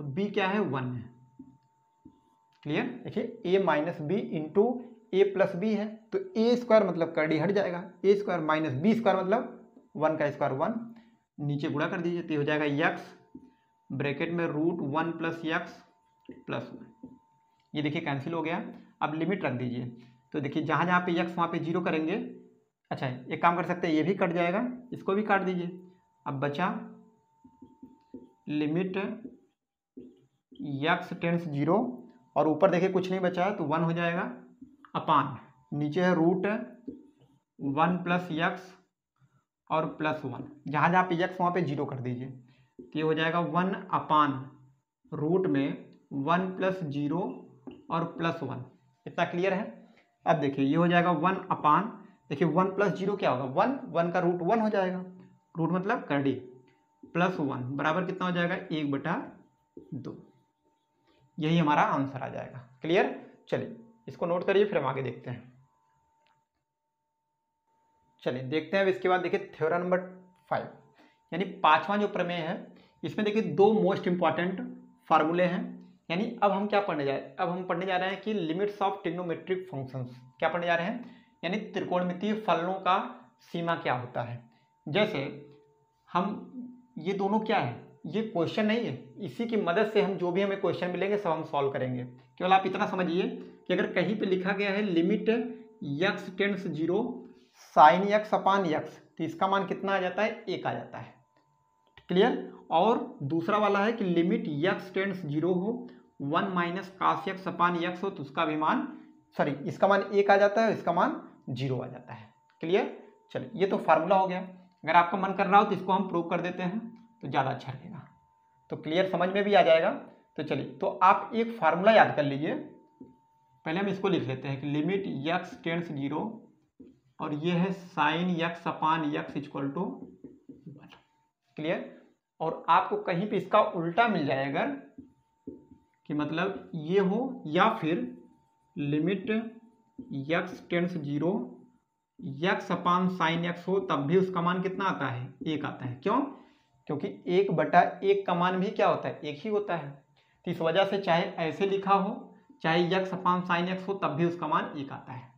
- b क्या है, 1 है। क्लियर, देखिए a - b into a + b है, तो a² मतलब करड़ी हट जाएगा, a² - b² मतलब 1 का स्क्वायर 1, नीचे गुणा कर दीजिए तो हो जाएगा x ब्रैकेट में रूट 1 + x + 1, ये देखिए कैंसिल हो गया। अब लिमिट रख दीजिए, तो देखिए जहाँ जहाँ पे x वहाँ पे 0 करेंगे। अच्छा एक काम कर सकते हैं, ये भी कट जाएगा, इसको भी काट दीजिए। अब बचा लिमिट x टेंड्स 0, और ऊपर देखिए कुछ नहीं बचा है तो 1 हो जाएगा, अपान नीचे है रूट 1 + x और +1, जहाँ जहाँ पे x वहाँ पे 0 कर दीजिए, तो ये हो जाएगा 1 अपान रूट में 1 + 0 और +1। इतना क्लियर है। अब देखिए ये हो जाएगा 1 अपान, देखिए 1 + 0 क्या होगा, 1, 1 का रूट 1 हो जाएगा, रूट मतलब करड़ी, +1 बराबर कितना हो जाएगा, 1/2। यही हमारा आंसर आ जाएगा। क्लियर, चलिए इसको नोट करिए, फिर हम आगे देखते हैं। चलिए देखते हैं अब इसके बाद, देखिए थ्योरम नंबर 5, यानी 5वां जो प्रमेय है, इसमें देखिए 2 मोस्ट इंपॉर्टेंट फार्मूले हैं। यानी अब हम क्या पढ़ने जा रहे हैं, अब हम पढ़ने जा रहे हैं कि लिमिट्स ऑफ ट्रिग्नोमेट्रिक फंक्शंस, क्या पढ़ने जा रहे हैं, यानी त्रिकोणमितीय फलनों का सीमा क्या होता है। जैसे हम, ये दोनों क्या है, ये क्वेश्चन नहीं है, इसी की मदद से हम जो भी हमें क्वेश्चन मिलेंगे सब हम सॉल्व करेंगे। केवल आप इतना समझिए कि अगर कहीं पे लिखा गया है limit x tends 0 sin x अपान x, तो इसका मान कितना आ जाता है, 1 आ जाता है। क्लियर, और दूसरा वाला है कि लिमिट x टेंड्स 0 हो 1 - cos x अपान x हो, तो उसका भी मान, सॉरी इसका मान 1 आ जाता है, इसका मान 0 आ जाता है। क्लियर, चलिए ये तो फार्मूला हो गया। अगर आपका मन कर रहा हो तो इसको हम प्रूव कर देते हैं तो ज़्यादा अच्छा रहेगा, तो क्लियर समझ में भी आ जाएगा। तो चलिए, तो आप एक फार्मूला याद कर लीजिए, पहले हम इसको लिख लेते हैं कि लिमिट x टेंड्स 0 और ये है sin x अपान x = 1। क्लियर, और आपको कहीं पे इसका उल्टा मिल जाए अगर, कि मतलब ये हो, या फिर लिमिट x टेंड्स 0 x अपान sin x हो, तब भी उसका मान कितना आता है, 1 आता है। क्यों, क्योंकि 1/1 का मान भी क्या होता है, 1 ही होता है। तो इस वजह से चाहे ऐसे लिखा हो, चाहे x अपान sin x हो, तब भी उसका मान 1 आता है।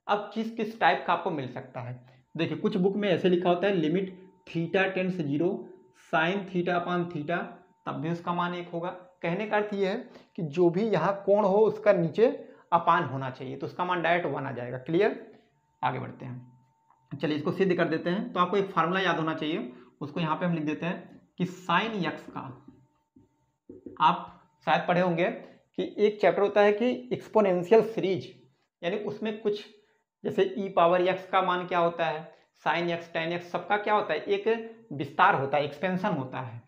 अब किस किस टाइप का आपको मिल सकता है, देखिए कुछ बुक में ऐसे लिखा होता है limit theta tends 0 sine theta upon theta, तब भी उसका मान 1 होगा। कहने का अर्थ ये है कि जो भी यहाँ कोण हो उसका नीचे अपान होना चाहिए, तो उसका मान डायरेक्ट 1 आ जाएगा। क्लियर, आगे बढ़ते हैं। चलिए इसको सिद्ध कर देते हैं। तो आपको एक फार्मूला याद होना चाहिए, उसको यहाँ पे हम लिख देते हैं कि साइन यक्स का, आप शायद पढ़े होंगे कि एक चैप्टर होता है कि एक्सपोनेंशियल सीरीज, यानी उसमें कुछ जैसे ई पावर एक्स का मान क्या होता है, साइन एक्स टेन एक्स, सबका क्या होता है, एक विस्तार होता है, एक्सपेंशन होता है।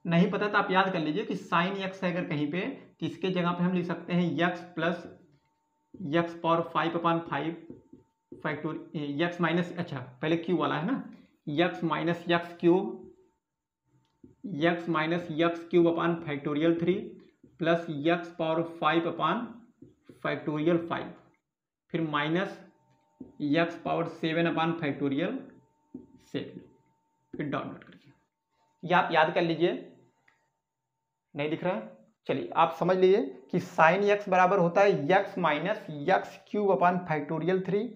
नहीं पता तो आप याद कर लीजिए कि साइन एक्स है अगर कहीं पे, तो इसके जगह पे हम लिख सकते हैं x plus X power 5/5 factorial x minus, अच्छा पहले क्यू वाला है ना, x minus X cube upon factorial 3 plus X power 5/5, फिर माइनस यक्स पावर 7/7, फिर डॉट डॉट करके। ये आप याद कर लीजिए, नहीं दिख रहा है, चलिए आप समझ लीजिए कि साइन यक्स बराबर होता है x minus X cube upon factorial 3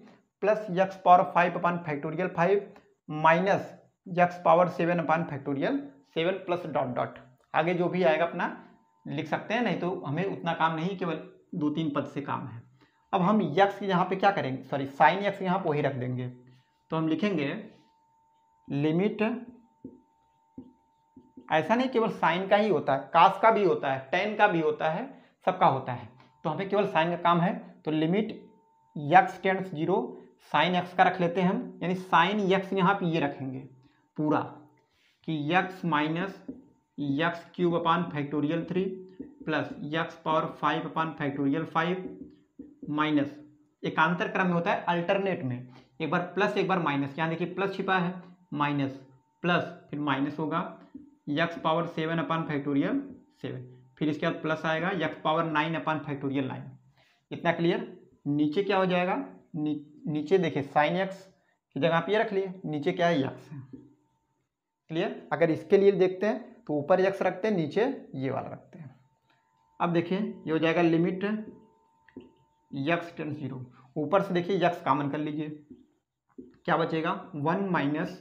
plus X power 5/5 minus x power 7/7 plus dot dot. आगे जो भी आएगा अपना लिख सकते हैं, नहीं तो हमें उतना काम नहीं, केवल 2-3 पद से काम है। अब हम यक्स यहाँ पे क्या करेंगे, सॉरी साइन यक्स यहाँ पे वही रख देंगे, तो हम लिखेंगे लिमिट, ऐसा नहीं केवल साइन का ही होता है, कास का भी होता है, टेन का भी होता है, सबका होता है, तो हमें केवल साइन का काम है। तो limit x tends 0 sine x का रख लेते हैं हम, यानी साइन यक्स यहाँ पे ये रखेंगे पूरा कि X minus X cube upon factorial 3 plus X power 5/5 minus, एकांतर क्रम में होता है, अल्टरनेट में, एक बार प्लस एक बार माइनस, यहाँ देखिए प्लस छिपा है, माइनस प्लस फिर माइनस होगा यक्स पावर 7/7, फिर इसके बाद प्लस आएगा यक्स पावर 9/9। इतना क्लियर। नीचे क्या हो जाएगा, नीचे देखिए साइन एक्स की जगह आप ये रख लिए, नीचे क्या है यक्स है। क्लियर। अगर इसके लिए देखते हैं तो ऊपर यक्स रखते हैं, नीचे ये वाला रखते हैं। अब देखिए ये हो जाएगा लिमिट यक्स टेंड्स 0, ऊपर से देखिए यक्स कॉमन कर लीजिए, क्या बचेगा 1 माइनस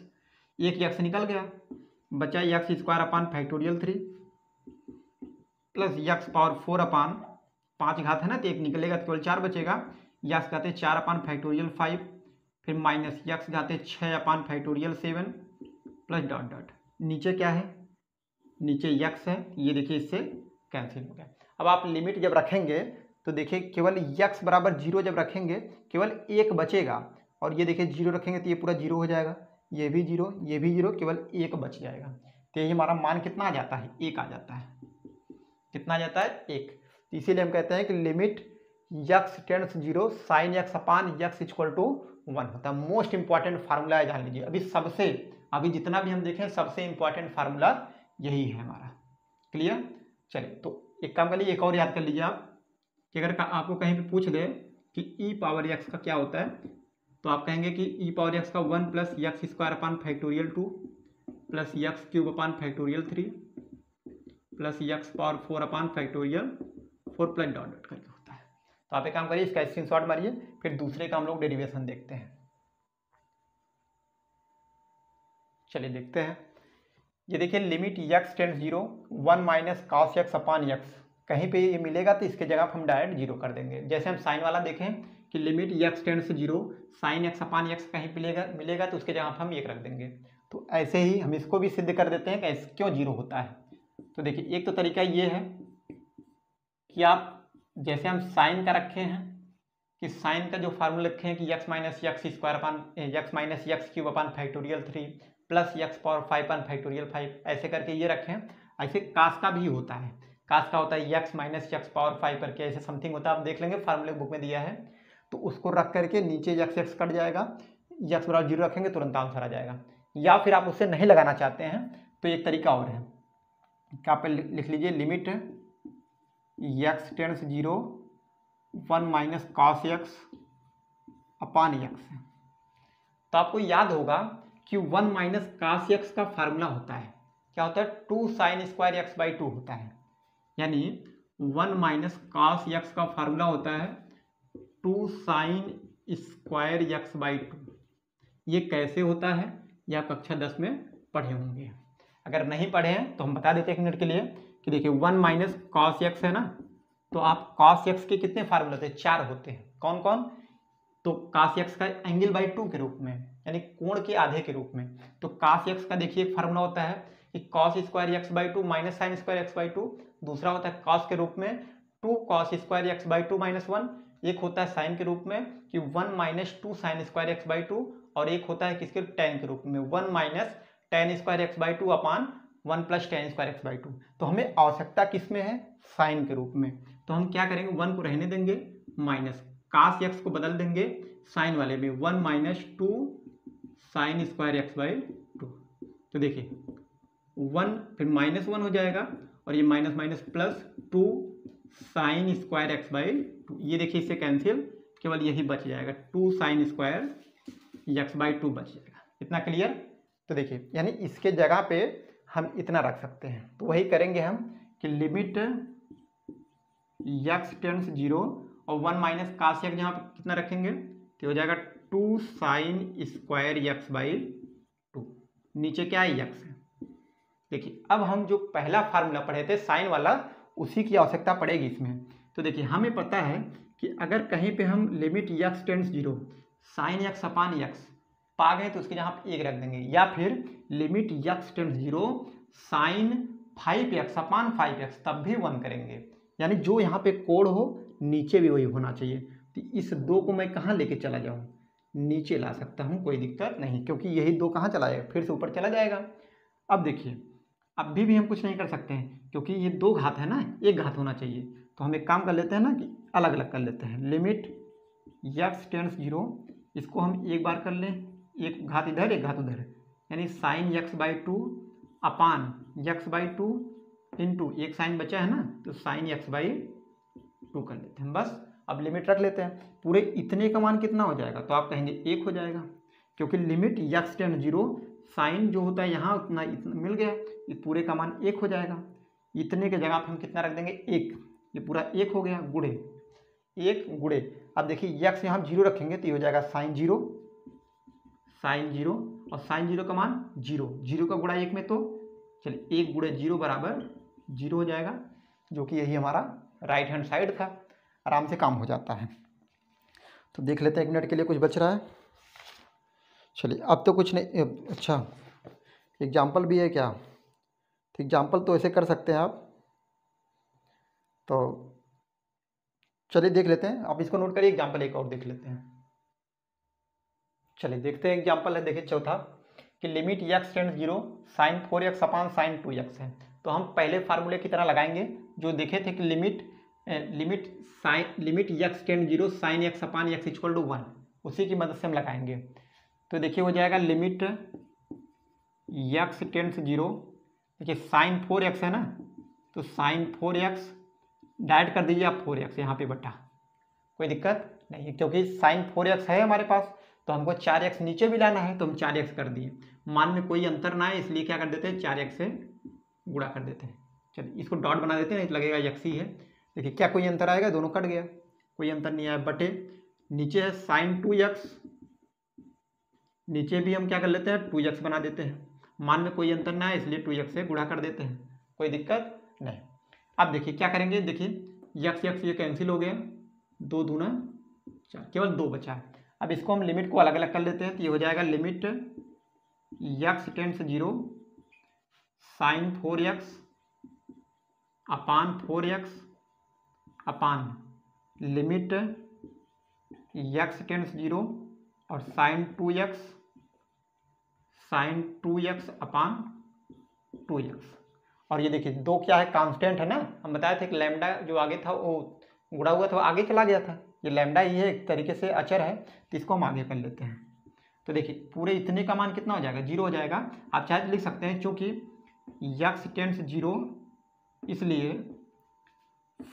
एक यक्स निकल गया, बचा x square upon factorial 3 plus X power 4/5 घात है ना, तो एक निकलेगा तो केवल 4 बचेगा, यक्स घाते 4/5 फिर माइनस यक्स घाते 6/7 प्लस डॉट डॉट। नीचे क्या है, नीचे यक्स है, ये देखिए इससे कैंसिल हो गया। अब आप लिमिट जब रखेंगे तो देखिए केवल यक्स बराबर 0 जब रखेंगे केवल 1 बचेगा, और ये देखिए 0 रखेंगे तो ये पूरा 0 हो जाएगा, ये भी 0 ये भी 0, केवल 1 बच जाएगा। तो ये हमारा मान कितना आ जाता है, 1 आ जाता है। कितना आ जाता है, 1। तो इसीलिए हम कहते हैं कि limit x tends 0 sine x upon x equal to 1 होता है। मोस्ट इंपॉर्टेंट फार्मूला है, जान लीजिए। अभी जितना भी हम देखें सबसे इंपॉर्टेंट फार्मूला यही है हमारा। क्लियर। चलिए तो एक काम कर लीजिए, एक और याद कर लीजिए आप कि अगर आपको कहीं पे पूछ दे कि ई पावर एक्स का क्या होता है, तो आप कहेंगे कि ई पावर एक्स का 1 plus X square upon factorial 2 plus X cube upon factorial 3 plus X power 4/फैक्टोरियल 4 प्लस डॉट डॉट करके होता है। तो आप एक काम करिए, इसका स्क्रीनशॉट मारिए, फिर दूसरे का हम लोग डेरिवेशन देखते हैं। चलिए देखते हैं। ये देखिए limit x tends 0 1 minus cos X upon X, कहीं पे ये मिलेगा तो इसके जगह हम डायरेक्ट 0 कर देंगे। जैसे हम साइन वाला देखें कि limit x tends 0 sine x upon X कहीं मिलेगा तो उसके जगह हम 1 रख देंगे। तो ऐसे ही हम इसको भी सिद्ध कर देते हैं कि क्यों 0 होता है। तो देखिए एक तो तरीका ये है कि आप जैसे हम साइन का रखे हैं कि साइन का जो फार्मूला रखे हैं कि यक्स माइनस यक्स स्क्वायर अपान x minus X cube upon factorial 3 plus X power 5/5, ऐसे करके ये रखें। ऐसे कास का भी होता है, कास का होता है यक्स माइनस यक्स पावर 5 करके ऐसे समथिंग होता है, आप देख लेंगे फार्मूले बुक में दिया है। तो उसको रख करके नीचे यक्स यक्स कट जाएगा, यक्स बराबर 0 रखेंगे तुरंत आंसर आ जाएगा। या फिर आप उससे नहीं लगाना चाहते हैं तो एक तरीका और है, क्या पे लिख लीजिए limit x tends 0 1 minus cos X upon X. तो आपको याद होगा कि 1 माइनस कॉस यक्स का फार्मूला होता है, क्या होता है 2 साइन स्क्वायर यक्स बाई 2 होता है, यानी 1 माइनस कॉस यक्स का फार्मूला होता है 2 साइन स्क्वायर यक्स बाई 2। ये कैसे होता है ये आप कक्षा 10 में पढ़े होंगे। अगर नहीं पढ़े हैं तो हम बता देते हैं 1 मिनट के लिए कि देखिए 1 माइनस कॉस एक्स है ना, तो आप कॉस एक्स के कितने फार्मूले होते हैं? 4 होते हैं। कौन कौन? तो कॉस एक्स का एंगल बाई 2 के रूप में, यानी कोण के आधे के रूप में। तो कॉस एक्स का देखिए एक फार्मूला होता है कि cos square x by 2 minus sine square x by 2। दूसरा होता है कॉस के रूप में 2 cos square x by 2 minus 1। एक होता है साइन के रूप में कि 1 minus 2 sine square x by 2। और एक होता है किसके? टेन के रूप में 1 minus ten square x by 2 upon 1 plus ten square x by 2। तो हमें आवश्यकता किस में है? साइन के रूप में। तो हम क्या करेंगे? 1 को रहने देंगे, माइनस कॉस एक्स को बदल देंगे साइन वाले में 1 minus 2 sine square x by 2। तो देखिए 1 फिर माइनस 1 हो जाएगा और ये minus minus plus 2 sine square x by 2। ये देखिए इससे कैंसिल, केवल यही बच जाएगा 2 साइन स्क्वायर एक्स बाई 2 बच जाएगा। इतना क्लियर? तो देखिए यानी इसके जगह पे हम इतना रख सकते हैं। तो वही करेंगे हम कि लिमिट एक्स टेंड्स 0 और 1 माइनस कॉस एक्स यहाँ पे कितना रखेंगे तो हो जाएगा 2 साइन स्क्वायर एक्स बाई 2। नीचे क्या है? एक्स है। देखिए अब हम जो पहला फार्मूला पढ़े थे साइन वाला, उसी की आवश्यकता पड़ेगी इसमें। तो देखिए हमें पता है कि अगर कहीं पे हम limit x tends 0 sine x upon X पा गए तो उसके जहाँ पे 1 रख देंगे, या फिर limit x tends 0 sine 5x upon 5x तब भी 1 करेंगे। यानी जो यहाँ पे कोड हो नीचे भी वही होना चाहिए। तो इस 2 को मैं कहाँ लेके चला जाऊँ? नीचे ला सकता हूँ, कोई दिक्कत नहीं, क्योंकि यही 2 कहाँ चला जाएगा? फिर से ऊपर चला जाएगा। अब देखिए अभी भी हम कुछ नहीं कर सकते हैं क्योंकि ये 2 घात है ना, 1 घात होना चाहिए। तो हम एक काम कर लेते हैं ना कि अलग अलग कर लेते हैं। लिमिट एक्स टेंड्स 0 इसको हम एक बार कर लें, एक घात इधर एक घात उधर, यानी sine x by 2 upon x by 2 into एक साइन बचा है ना, तो साइन एक्स बाई 2 कर लेते हैं बस। अब लिमिट रख लेते हैं। पूरे इतने का मान कितना हो जाएगा? तो आप कहेंगे 1 हो जाएगा, क्योंकि लिमिट एक्स टेंड 0 साइन जो होता है यहाँ उतना इतना मिल गया, ये पूरे का मान 1 हो जाएगा। इतने के जगह पर हम कितना रख देंगे? 1। ये पूरा 1 हो गया गुड़े 1 गुड़े। अब देखिए एक्स यहाँ 0 रखेंगे तो ये हो जाएगा साइन 0 और साइन 0 का मान 0, 0 का गुणा 1 में, तो चलिए 1 गुणे 0 बराबर 0 हो जाएगा, जो कि यही हमारा राइट हैंड साइड था। आराम से काम हो जाता है। तो देख लेते हैं 1 मिनट के लिए कुछ बच रहा है। चलिए अब तो कुछ नहीं। अच्छा एग्जाम्पल भी है क्या? तो एग्जाम्पल तो ऐसे कर सकते हैं आप। तो चलिए देख लेते हैं, आप इसको नोट करिए। एग्जाम्पल एक और देख लेते हैं। चलिए देखते हैं एग्जाम्पल है। देखिए चौथा कि limit x tends 0 sine 4x upon sine 2x है। तो हम पहले फार्मूले की तरह लगाएंगे जो देखे थे कि limit x tend 0 sine x upon x equal to 1, उसी की मदद से हम लगाएंगे। तो देखिए हो जाएगा लिमिट एक्स टेंड्स 0, देखिए साइन 4x है ना, तो साइन 4x डायरेक्ट कर दीजिए आप 4x यहाँ पे बटा, कोई दिक्कत नहीं है क्योंकि साइन 4x है हमारे पास। तो हमको 4x नीचे भी लाना है तो हम 4x कर दिए। मान में कोई अंतर ना है इसलिए क्या कर देते हैं? 4x से गुणा कर देते हैं। चलिए इसको डॉट बना देते हैं, नहीं तो लगेगा x ही है। देखिए क्या कोई अंतर आएगा? दोनों कट गया, कोई अंतर नहीं आया। बटे नीचे है साइन 2x, नीचे भी हम क्या कर लेते हैं? 2x बना देते हैं। मान में कोई अंतर ना है इसलिए 2x से गुणा कर देते हैं, कोई दिक्कत नहीं। अब देखिए क्या करेंगे? देखिए x ये कैंसिल हो गया, 2 दूना 4, केवल 2 बचा है। अब इसको हम लिमिट को अलग अलग कर लेते हैं। तो ये हो जाएगा limit x tends 0 sine 4x upon 4x upon limit x tends 0 और साइन 2x अपान 2x। और ये देखिए 2 क्या है? कांस्टेंट है ना। हम बताए थे कि लैम्डा जो आगे था वो गुणा हुआ था, वो आगे चला गया था। ये लैम्डा ही है, एक तरीके से अचर है, तो इसको हम आगे कर लेते हैं। तो देखिए पूरे इतने का मान कितना हो जाएगा? 0 हो जाएगा। आप चाहे लिख सकते हैं चूँकि एक्स टेंड्स 0 इसलिए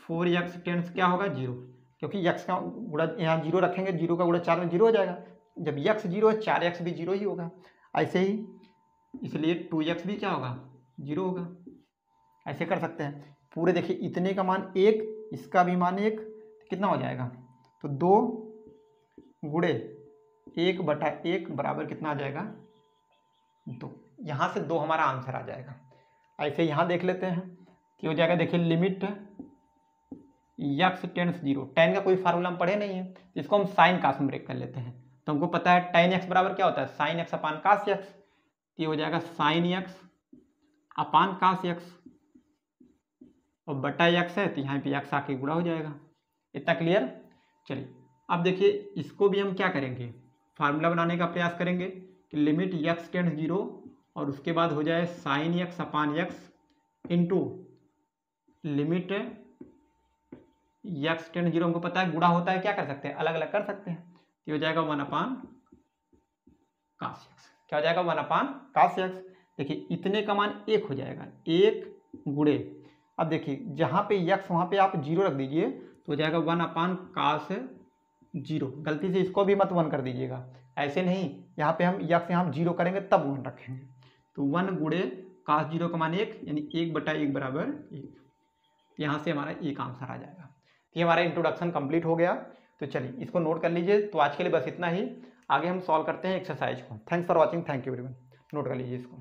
4x टेंड्स क्या होगा? 0, क्योंकि x का गुणा यहाँ 0 रखेंगे, 0 का गुणा 4 में 0 हो जाएगा। जब x 0 है 4x भी 0 ही होगा। ऐसे ही इसलिए 2x भी क्या होगा? 0 होगा। ऐसे कर सकते हैं। पूरे देखिए इतने का मान 1, इसका भी मान 1, कितना हो जाएगा? तो 2 गुणे 1/1 बराबर कितना आ जाएगा 2। यहाँ से 2 हमारा आंसर आ जाएगा। ऐसे यहाँ देख लेते हैं कि हो जाएगा, देखिए लिमिट x टेंड्स 0, tan का कोई फार्मूला हम पढ़े नहीं है, इसको हम साइन कास में ब्रेक कर लेते हैं। तो हमको पता है tan x बराबर क्या होता है, साइन x अपान कास x। ये हो जाएगा साइन x अपान कास x, और बटा x है तो यहाँ पे x आके गुणा हो जाएगा। इतना क्लियर। चलिए अब देखिए इसको भी हम क्या करेंगे, फार्मूला बनाने का प्रयास करेंगे कि लिमिट x टेंड्स 0 और उसके बाद हो जाए साइन x अपान x into limit x tends 0, हमको पता है गुणा होता है, क्या कर सकते हैं, अलग अलग कर सकते हैं। तो हो जाएगा 1 अपान कास x। क्या हो जाएगा 1 अपान कास x। देखिए इतने का मान 1 हो जाएगा, 1 गुणे, अब देखिए जहाँ पे x वहाँ पे आप 0 रख दीजिए तो हो जाएगा 1 अपान कास 0। गलती से इसको भी मत 1 कर दीजिएगा, ऐसे नहीं, यहाँ पे हम x यहाँ 0 करेंगे तब 1 रखेंगे। तो 1 गुणे कास 0 का मान 1, यानी 1/1 बराबर 1। यहाँ से हमारा एक आंसर आ जाएगा। ये हमारा इंट्रोडक्शन कंप्लीट हो गया। तो चलिए इसको नोट कर लीजिए। तो आज के लिए बस इतना ही, आगे हम सॉल्व करते हैं एक्सरसाइज को। Thanks for watching, thank you everyone. Note कर लीजिए इसको।